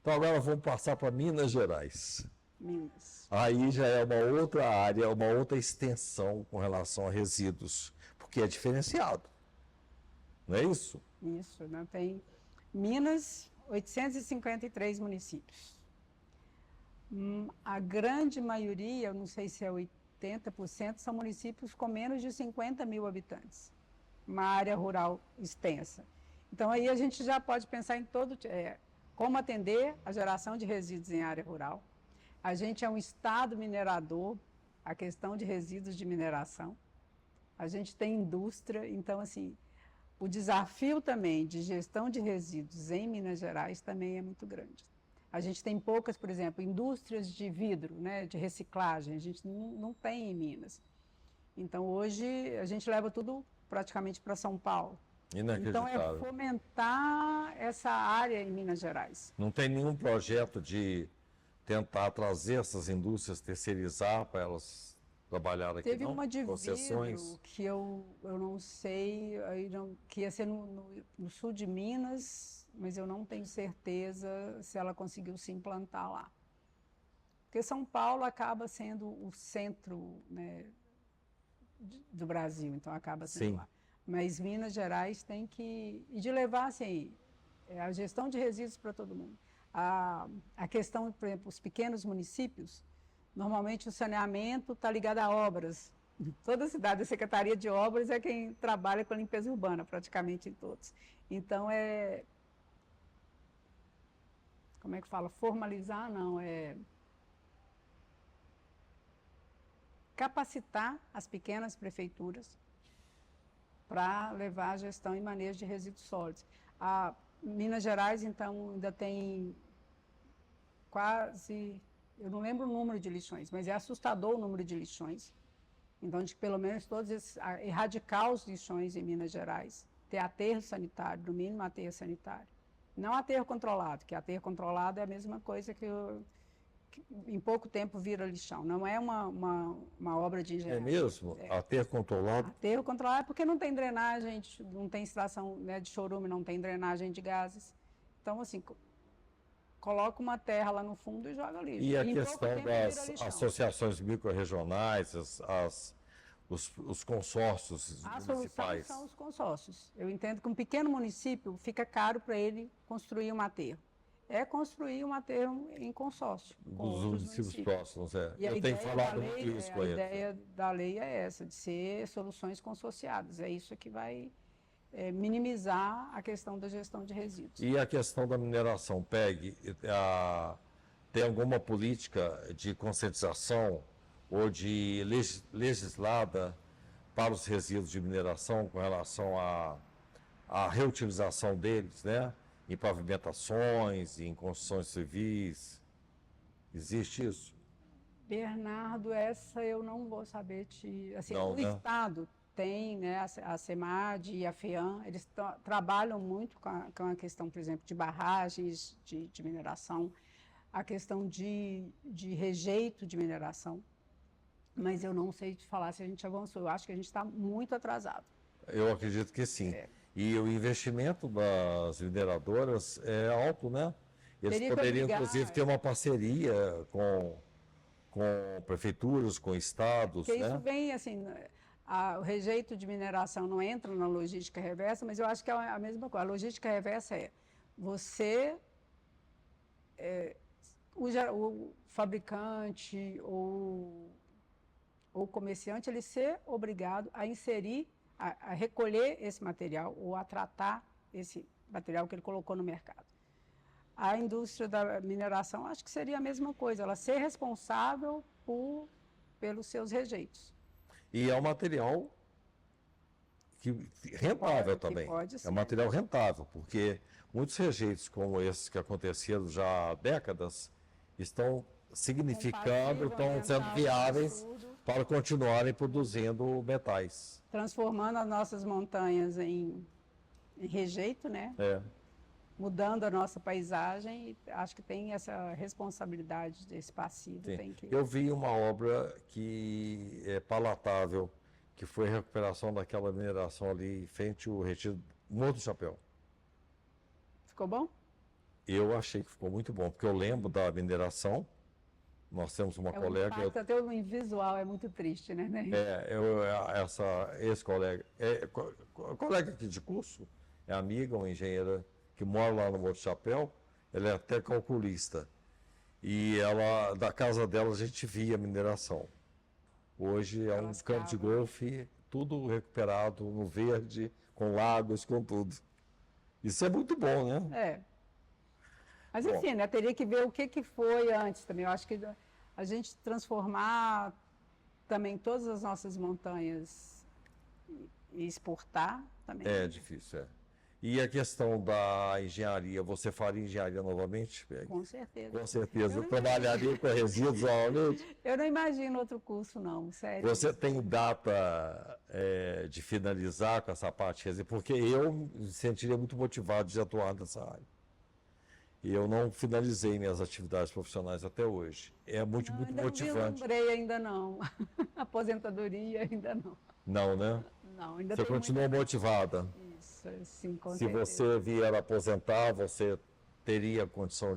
Então agora vamos passar para Minas Gerais. Minas. Aí já é uma outra área, uma outra extensão com relação a resíduos, porque é diferenciado. Não é isso? Isso, né? Tem Minas, 853 municípios. A grande maioria, eu não sei se é 80%, são municípios com menos de 50 mil habitantes. Uma área rural extensa. Então, aí a gente já pode pensar em como atender a geração de resíduos em área rural. A gente é um estado minerador, a questão de resíduos de mineração. A gente tem indústria, então, assim, o desafio também de gestão de resíduos em Minas Gerais também é muito grande. A gente tem poucas, por exemplo, indústrias de vidro, né, de reciclagem, a gente não tem em Minas. Então, hoje, a gente leva tudo praticamente para São Paulo. Então, é fomentar essa área em Minas Gerais. Não tem nenhum projeto de tentar trazer essas indústrias, terceirizar para elas trabalhar aqui, Teve não? uma de Concessões. vidro que eu não sei, que ia ser no sul de Minas, mas eu não tenho certeza se ela conseguiu se implantar lá. Porque São Paulo acaba sendo o centro, né, do Brasil, então acaba sendo lá. Mas Minas Gerais tem que... E de levar, assim, a gestão de resíduos para todo mundo. A questão, por exemplo, os pequenos municípios, normalmente o saneamento está ligado a obras. Toda a cidade, a Secretaria de Obras é quem trabalha com a limpeza urbana, praticamente em todos. Então, como é que fala? Formalizar, não, capacitar as pequenas prefeituras para levar a gestão e manejo de resíduos sólidos. A Minas Gerais, então, ainda tem quase... Eu não lembro o número de lixões, mas é assustador o número de lixões. Então, de pelo menos erradicar os lixões em Minas Gerais, ter aterro sanitário, no mínimo aterro sanitário. Não aterro controlado, que aterro controlado é a mesma coisa que em pouco tempo vira lixão. Não é uma obra de engenharia. É mesmo? Aterro controlado? Aterro controlado é porque não tem drenagem, não tem extração, né, de chorume, não tem drenagem de gases. Então, assim, coloca uma terra lá no fundo e joga lixo. E a questão das associações microrregionais, os consórcios municipais? A solução são os consórcios. Eu entendo que um pequeno município fica caro para ele construir um aterro. É construir um aterro em consórcio com Os municípios próximos, E eu tenho falado muito isso com eles. A ideia da lei é essa, de ser soluções consorciadas. É isso que vai minimizar a questão da gestão de resíduos. E a questão da mineração, tem alguma política de conscientização ou de legislada para os resíduos de mineração com relação à reutilização deles, né? Em pavimentações, em construções civis? Existe isso? Bernardo, essa eu não vou saber assim, não, o Estado tem, né, a CEMAD e a FEAM, eles trabalham muito com a questão, por exemplo, de barragens de mineração, a questão de rejeito de mineração, mas eu não sei te falar se a gente avançou. Eu acho que a gente está muito atrasado. Eu acredito que sim. E o investimento das mineradoras é alto, né? Eles poderiam, inclusive, ter uma parceria com prefeituras, com estados, porque né? Isso vem, assim, o rejeito de mineração não entra na logística reversa, mas eu acho que é a mesma coisa. A logística reversa você o fabricante ou o comerciante ele ser obrigado a inserir, a recolher esse material ou a tratar esse material que ele colocou no mercado. A indústria da mineração, acho que seria a mesma coisa, ela ser responsável pelos seus rejeitos. E é um material rentável Que também. pode É ser. um material rentável, porque muitos rejeitos como esses que aconteceram já há décadas estão significando, estão sendo viáveis para continuarem produzindo metais. Transformando as nossas montanhas em rejeito, né? É. Mudando a nossa paisagem, e acho que tem essa responsabilidade desse passivo. Sim. Tem que... Eu vi uma obra que é palatável, que foi a recuperação daquela mineração ali em frente ao retiro Morro do Chapéu. Ficou bom? Eu achei que ficou muito bom, porque eu lembro da mineração. Nós temos uma colega. Até o visual é muito triste, né? Esse colega, colega aqui de curso, é amiga, uma engenheira que mora lá no Morro do Chapéu, ela é até calculista. E ela, da casa dela, a gente via a mineração. Hoje é um campo de golfe, tudo recuperado no verde, com lagos, com tudo. Isso é muito bom, né? É. Mas enfim, né, teria que ver o que foi antes também. Eu acho que a gente transformar também todas as nossas montanhas e exportar também. É difícil, é. E a questão da engenharia, você faria engenharia novamente? Com certeza. Com certeza. Eu trabalharia com resíduos novamente? Eu não imagino outro curso, não, sério. Você tem data de finalizar com essa parte de resíduos? Porque eu me sentiria muito motivado de atuar nessa área. E eu não finalizei minhas atividades profissionais até hoje. É muito motivante. Não lembrei ainda não. Aposentadoria ainda não. Não, né? Não, ainda você continua motivada? Isso, sim, com Se certeza. você vier aposentar, você teria condição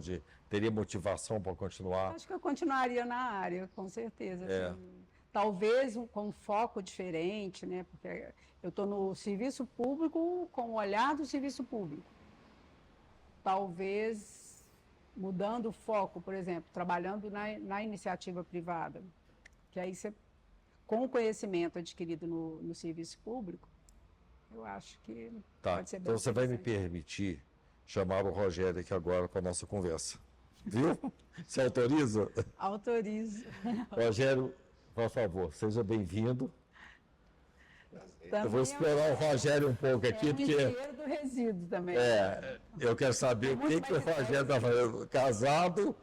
teria motivação para continuar? Acho que eu continuaria na área, com certeza. É. Assim, talvez com um foco diferente, né? Porque eu estou no serviço público com o olhar do serviço público. Talvez mudando o foco, por exemplo, trabalhando na iniciativa privada, que aí você, com o conhecimento adquirido no serviço público, eu acho que pode ser bem. Então você vai me permitir chamar o Rogério aqui agora para a nossa conversa. Viu? Você autoriza? Autorizo. Rogério, por favor, seja bem-vindo. Eu vou esperar o Rogério um pouco aqui, porque... É engenheiro do resíduo também. Eu quero saber o que o Rogério está fazendo. Casado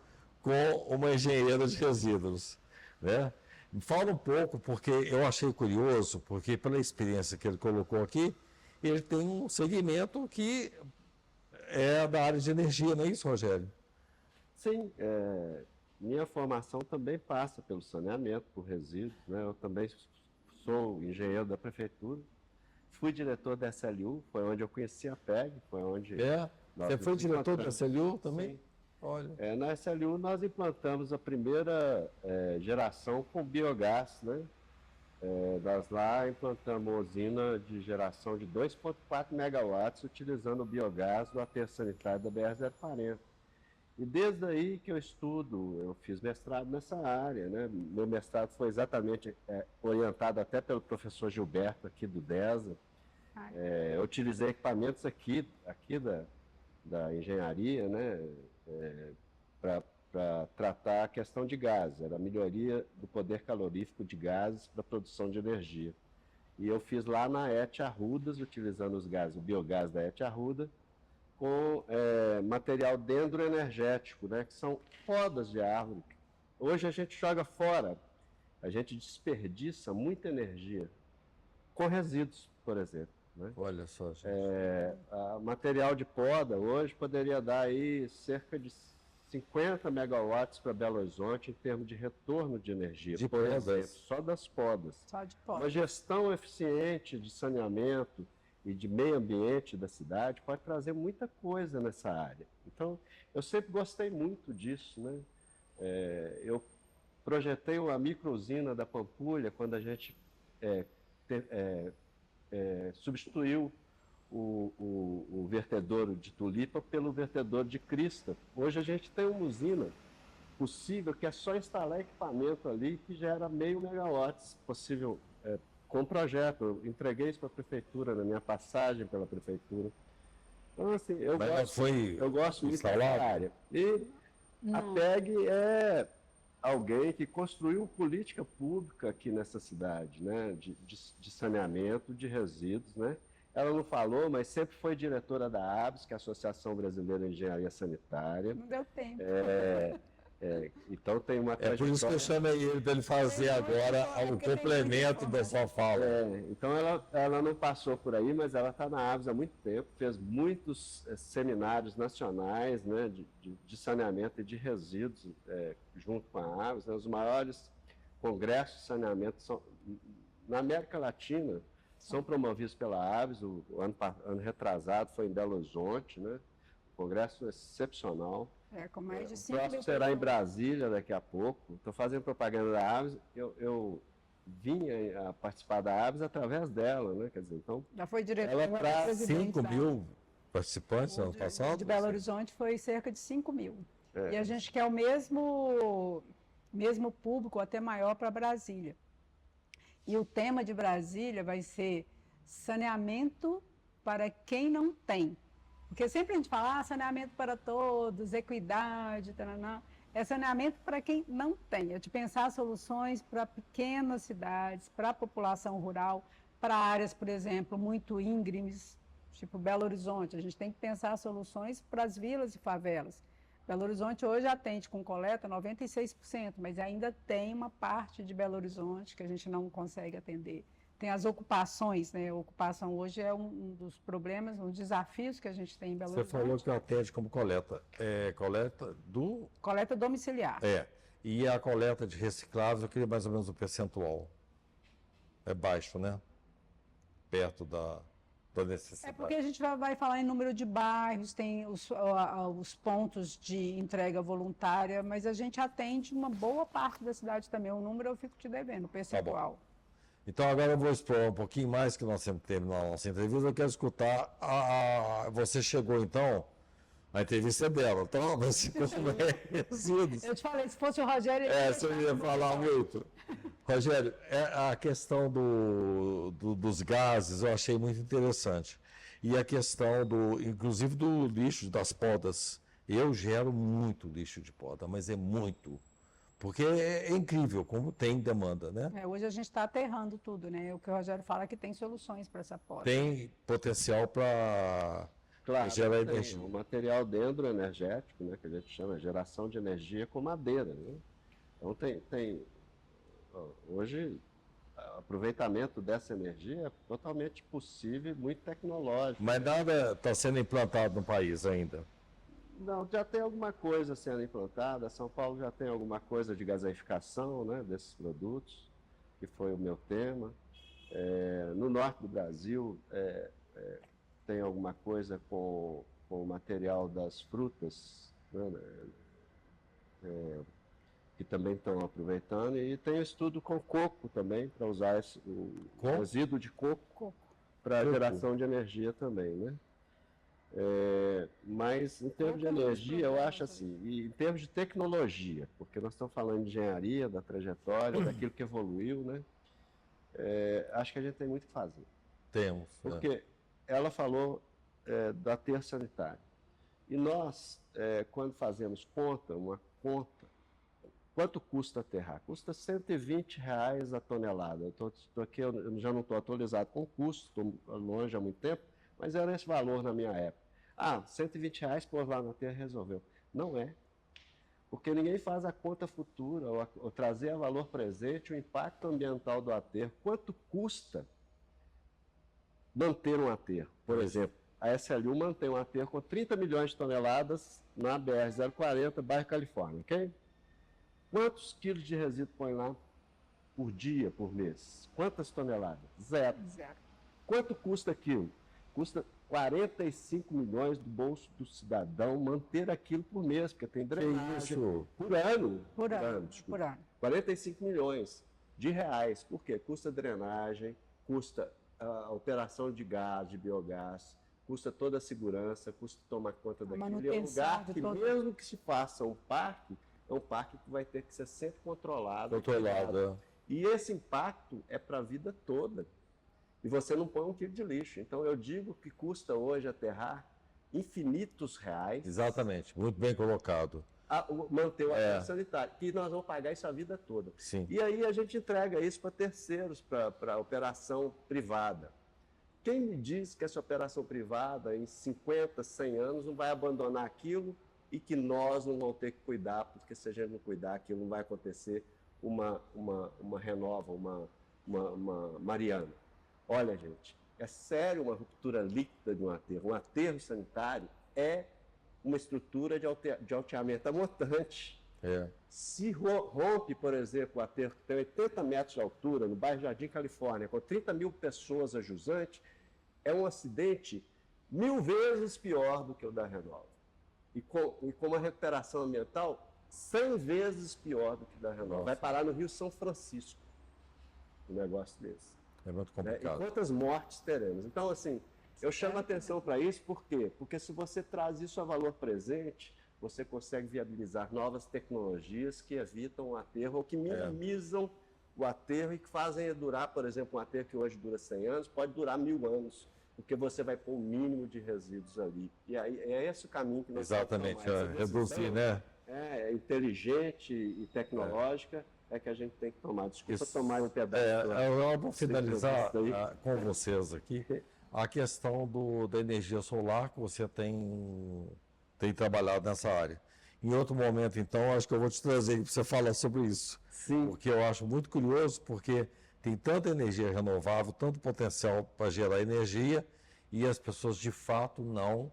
com uma engenheira de resíduos, né? Fala um pouco, porque eu achei curioso, porque pela experiência que ele colocou aqui, ele tem um segmento que é da área de energia, não é isso, Rogério? Sim, minha formação também passa pelo saneamento, por resíduos, né? Eu também sou engenheiro da prefeitura, fui diretor da SLU, foi onde eu conheci a PEG, foi onde... Você foi diretor da SLU também? Sim. Olha. Na SLU nós implantamos a primeira geração com biogás, né? Nós lá implantamos uma usina de geração de 2,4 megawatts utilizando o biogás do aterro sanitário da BR-040. E desde aí que eu estudo, eu fiz mestrado nessa área, né? Meu mestrado foi exatamente orientado até pelo professor Gilberto aqui do DESA. Eu utilizei equipamentos aqui da engenharia, né? Para tratar a questão de gases, era a melhoria do poder calorífico de gases para a produção de energia. E eu fiz lá na ET Arrudas, utilizando os gases, o biogás da ET Arruda, com material dendroenergético, né, que são podas de árvore. Hoje a gente joga fora, a gente desperdiça muita energia com resíduos, por exemplo. Né? Olha só, gente. Material de poda hoje poderia dar aí cerca de 50 megawatts para Belo Horizonte em termos de retorno de energia, por exemplo, só das podas. Só de podas. Uma gestão eficiente de saneamento e de meio ambiente da cidade pode trazer muita coisa nessa área. Então, eu sempre gostei muito disso, né? Eu projetei uma microusina da Pampulha quando a gente substituiu o vertedouro de Tulipa pelo vertedouro de Crista. Hoje a gente tem uma usina possível, que é só instalar equipamento ali que gera 0,5 megawatts possível com projeto. Eu entreguei isso para a prefeitura na minha passagem pela prefeitura. Então, assim, eu gosto muito dessa área. E a PEG é alguém que construiu política pública aqui nessa cidade, né, de saneamento de resíduos, né? Ela não falou, mas sempre foi diretora da ABS, que é a Associação Brasileira de Engenharia Sanitária. Não deu tempo. Então tem uma trajetória... por isso que eu chamei ele para ele fazer agora o complemento da sua fala. Então ela não passou por aí, mas ela está na ABS há muito tempo, fez muitos seminários nacionais, né, de saneamento e de resíduos junto com a ABS, né, os maiores congressos de saneamento na América Latina são promovidos pela ABS. O ano retrasado foi em Belo Horizonte, né? Congresso excepcional. Com mais de 5 mil. O próximo será em Brasília daqui a pouco. Estou fazendo propaganda da ABS. Eu vinha a participar da ABS através dela, né? Quer dizer, então. Já foi diretora. Ela traz 5 mil participantes no ano passado? De Belo Horizonte foi cerca de 5 mil. E a gente quer o mesmo público, até maior, para Brasília. E o tema de Brasília vai ser saneamento para quem não tem. Porque sempre a gente fala, saneamento para todos, equidade, taranã. É saneamento para quem não tem. É de pensar soluções para pequenas cidades, para a população rural, para áreas, por exemplo, muito íngremes, tipo Belo Horizonte. A gente tem que pensar soluções para as vilas e favelas. Belo Horizonte hoje atende com coleta 96%, mas ainda tem uma parte de Belo Horizonte que a gente não consegue atender. Tem as ocupações, né? A ocupação hoje é um dos problemas, um dos desafios que a gente tem em Belo Horizonte. Você falou que atende como coleta. Coleta domiciliar. E a coleta de recicláveis, eu queria mais ou menos o percentual. É baixo, né? Perto da necessidade. É porque a gente vai falar em número de bairros, tem os pontos de entrega voluntária, mas a gente atende uma boa parte da cidade também. O número eu fico te devendo, o percentual. Tá bom. Então agora eu vou explorar um pouquinho mais, que nós sempre terminamos a nossa entrevista. Eu quero escutar. Você chegou então. A entrevista é dela, então você como é resíduos. Eu te falei, se fosse o Rogério... Você ia falar muito. Rogério, a questão dos gases eu achei muito interessante. E a questão inclusive do lixo, das podas. Eu gero muito lixo de poda, mas é muito. Porque é incrível como tem demanda, né? Hoje a gente está aterrando tudo, né? O que o Rogério fala é que tem soluções para essa poda. Tem potencial para... Claro, tem um material dendroenergético, né, que a gente chama de geração de energia com madeira, né? Então hoje o aproveitamento dessa energia é totalmente possível e muito tecnológico. Mas nada está sendo implantado no país ainda? Não, já tem alguma coisa sendo implantada. São Paulo já tem alguma coisa de gaseificação, né, desses produtos, que foi o meu tema. No norte do Brasil tem alguma coisa com o material das frutas, né, que também estão aproveitando. E tem estudo com coco também, para usar o resíduo de coco para geração de energia também, né? Mas em termos de energia, eu acho assim, e em termos de tecnologia, porque nós estamos falando de engenharia, da trajetória, daquilo que evoluiu, né? Acho que a gente tem muito que fazer. Temos. Porque ela falou da aterro sanitário. E nós, quando fazemos uma conta, quanto custa aterrar? Custa R$120 a tonelada. Eu já não estou atualizado com o custo, estou longe há muito tempo, mas era esse valor na minha época. R$120 pôs lá no aterro e resolveu. Não é. Porque ninguém faz a conta futura, ou trazer a valor presente o impacto ambiental do aterro. Quanto custa manter um aterro? Por exemplo, a SLU mantém um aterro com 30 milhões de toneladas na BR-040, bairro Califórnia, ok? Quantos quilos de resíduo põe lá por dia, por mês? Quantas toneladas? Zero. Quanto custa aquilo? Custa 45 milhões do bolso do cidadão manter aquilo por mês, porque tem drenagem. Por ano. Por ano. 45 milhões de reais. Por quê? Custa drenagem, custa a operação de gás, de biogás, custa toda a segurança, custa tomar conta daquilo. É um lugar que, mesmo que se faça um parque, é um parque que vai ter que ser sempre controlado. Controlado. E esse impacto é para a vida toda. E você não põe 1 quilo de lixo. Então eu digo que custa hoje aterrar infinitos reais. Exatamente, muito bem colocado. Manter o aterro sanitário, que nós vamos pagar isso a vida toda. Sim. E aí a gente entrega isso para terceiros, para operação privada. Quem me diz que essa operação privada, em 50, 100 anos, não vai abandonar aquilo e que nós não vamos ter que cuidar, porque se a gente não cuidar, aquilo não vai acontecer uma renova, uma Mariana. Olha, gente, é sério uma ruptura líquida de um aterro. Um aterro sanitário é uma estrutura de alteamento amortante. Se rompe, por exemplo, o aterro que tem 80 metros de altura, no bairro Jardim, Califórnia, com 30 mil pessoas a jusante, é um acidente 1000 vezes pior do que o da Renova. E com uma recuperação ambiental 100 vezes pior do que o da Renova. Nossa. Vai parar no Rio São Francisco, um negócio desse. É muito Né? E complicado. quantas mortes teremos? Então, assim, eu chamo a atenção para isso, por quê? Porque se você traz isso a valor presente, você consegue viabilizar novas tecnologias que evitam o aterro ou que minimizam o aterro e que fazem durar, por exemplo, um aterro que hoje dura 100 anos, pode durar 1000 anos, porque você vai pôr um mínimo de resíduos ali. E aí é esse o caminho que nós Exatamente, temos que tomar. Essa reduzir, decisão né? inteligente e tecnológica é que a gente tem que tomar. Desculpa tomar um pedaço. Eu vou finalizar com vocês aqui a questão da energia solar que você tem trabalhado nessa área. Em outro momento, então, acho que eu vou te trazer para você falar sobre isso. Sim. Porque eu acho muito curioso, porque tem tanta energia renovável, tanto potencial para gerar energia, e as pessoas, de fato, não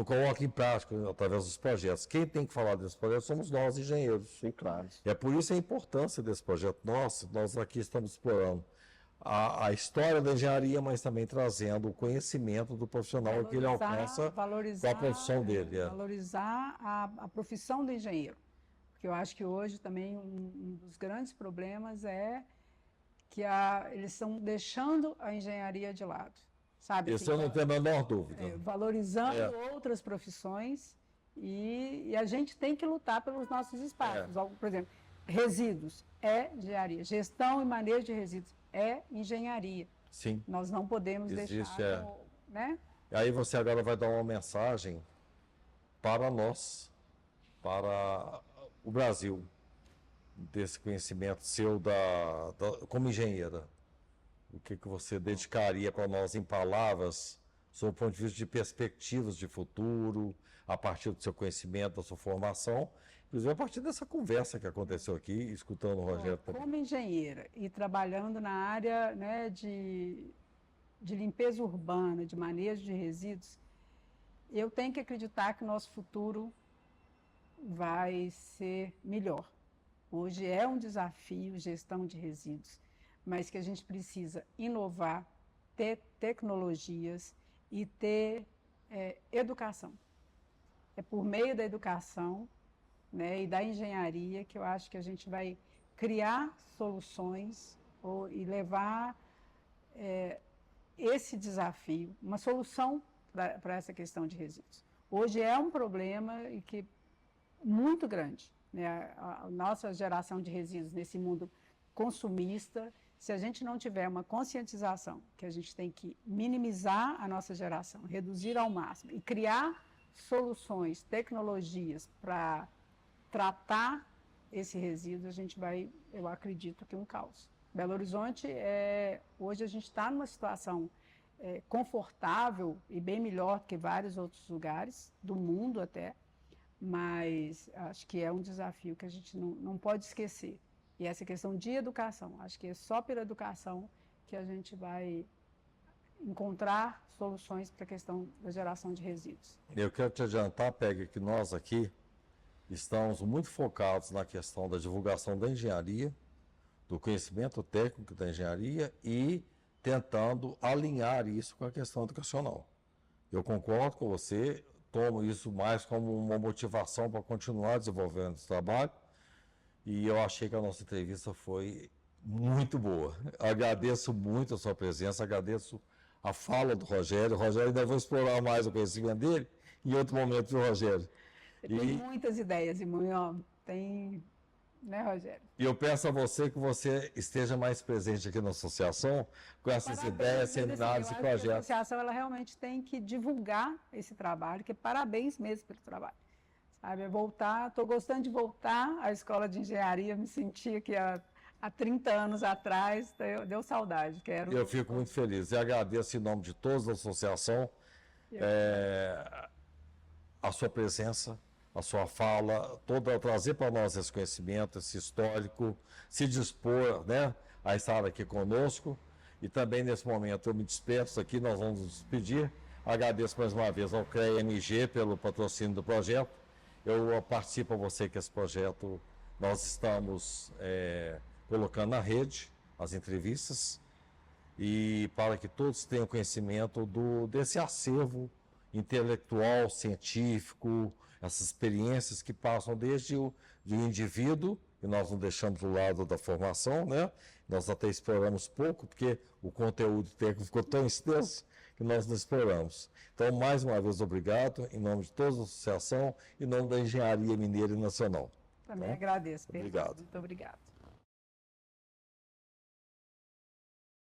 colocam em prática através dos projetos. Quem tem que falar desse projeto somos nós, engenheiros. Sim, claro. É por isso a importância desse projeto. Nós aqui estamos explorando a história da engenharia, mas também trazendo o conhecimento do profissional que ele alcança com a profissão dele. Valorizar a profissão do engenheiro. Porque eu acho que hoje também um dos grandes problemas é que eles estão deixando a engenharia de lado. Sabe? Isso eu não tenho a menor dúvida. Valorizando outras profissões e a gente tem que lutar pelos nossos espaços. Por exemplo, resíduos é engenharia. Gestão e manejo de resíduos é engenharia. Sim. Nós não podemos deixar... Né? E aí você agora vai dar uma mensagem para nós, para o Brasil, desse conhecimento seu como engenheira. O que você dedicaria para nós em palavras, sob o ponto de vista de perspectivas de futuro, a partir do seu conhecimento, da sua formação, inclusive a partir dessa conversa que aconteceu aqui, escutando o Rogério também. Como engenheira e trabalhando na área, né, de limpeza urbana, de manejo de resíduos, eu tenho que acreditar que o nosso futuro vai ser melhor. Hoje é um desafio gestão de resíduos, mas que a gente precisa inovar, ter tecnologias e ter educação. É por meio da educação, né, e da engenharia que eu acho que a gente vai criar soluções e levar esse desafio, uma solução para essa questão de resíduos. Hoje é um problema muito grande, né? A nossa geração de resíduos nesse mundo consumista, se a gente não tiver uma conscientização que a gente tem que minimizar a nossa geração, reduzir ao máximo e criar soluções, tecnologias para tratar esse resíduo, a gente vai, eu acredito que um caos. Belo Horizonte, hoje a gente está numa situação confortável e bem melhor que vários outros lugares, do mundo até, mas acho que é um desafio que a gente não pode esquecer. E essa questão de educação, acho que é só pela educação que a gente vai encontrar soluções para a questão da geração de resíduos. Eu quero te adiantar, Pega, que nós aqui estamos muito focados na questão da divulgação da engenharia, do conhecimento técnico da engenharia e tentando alinhar isso com a questão educacional. Eu concordo com você, tomo isso mais como uma motivação para continuar desenvolvendo esse trabalho e eu achei que a nossa entrevista foi muito boa. Agradeço muito a sua presença, agradeço a fala do Rogério. Rogério, ainda vou explorar mais o conhecimento dele em outro momento, viu, Rogério? Eu tenho muitas ideias, irmão. tem, né, Rogério? E eu peço a você que você esteja mais presente aqui na associação com essas Parabéns, ideias, mas, assim, seminários eu e acho que a projetos. associação ela realmente tem que divulgar esse trabalho, que parabéns mesmo pelo trabalho. Sabe, é voltar, estou gostando de voltar à escola de engenharia, me senti aqui há 30 anos atrás, deu saudade. Eu fico muito feliz e agradeço em nome de todos da associação a sua presença, a sua fala, trazer para nós esse conhecimento, esse histórico, se dispor, né, a estar aqui conosco. E também nesse momento eu me despeço aqui, nós vamos nos despedir. Agradeço mais uma vez ao CREA-MG pelo patrocínio do projeto. Eu participo a você que esse projeto nós estamos colocando na rede, as entrevistas, e para que todos tenham conhecimento desse acervo intelectual, científico, essas experiências que passam desde o indivíduo, e nós não deixamos do lado da formação, né? Nós até exploramos pouco, porque o conteúdo técnico ficou tão extenso que nós não exploramos. Então, mais uma vez, obrigado, em nome de toda a associação, em nome da Engenharia Mineira e Nacional. Também agradeço, Pedro. Obrigado. Muito obrigado.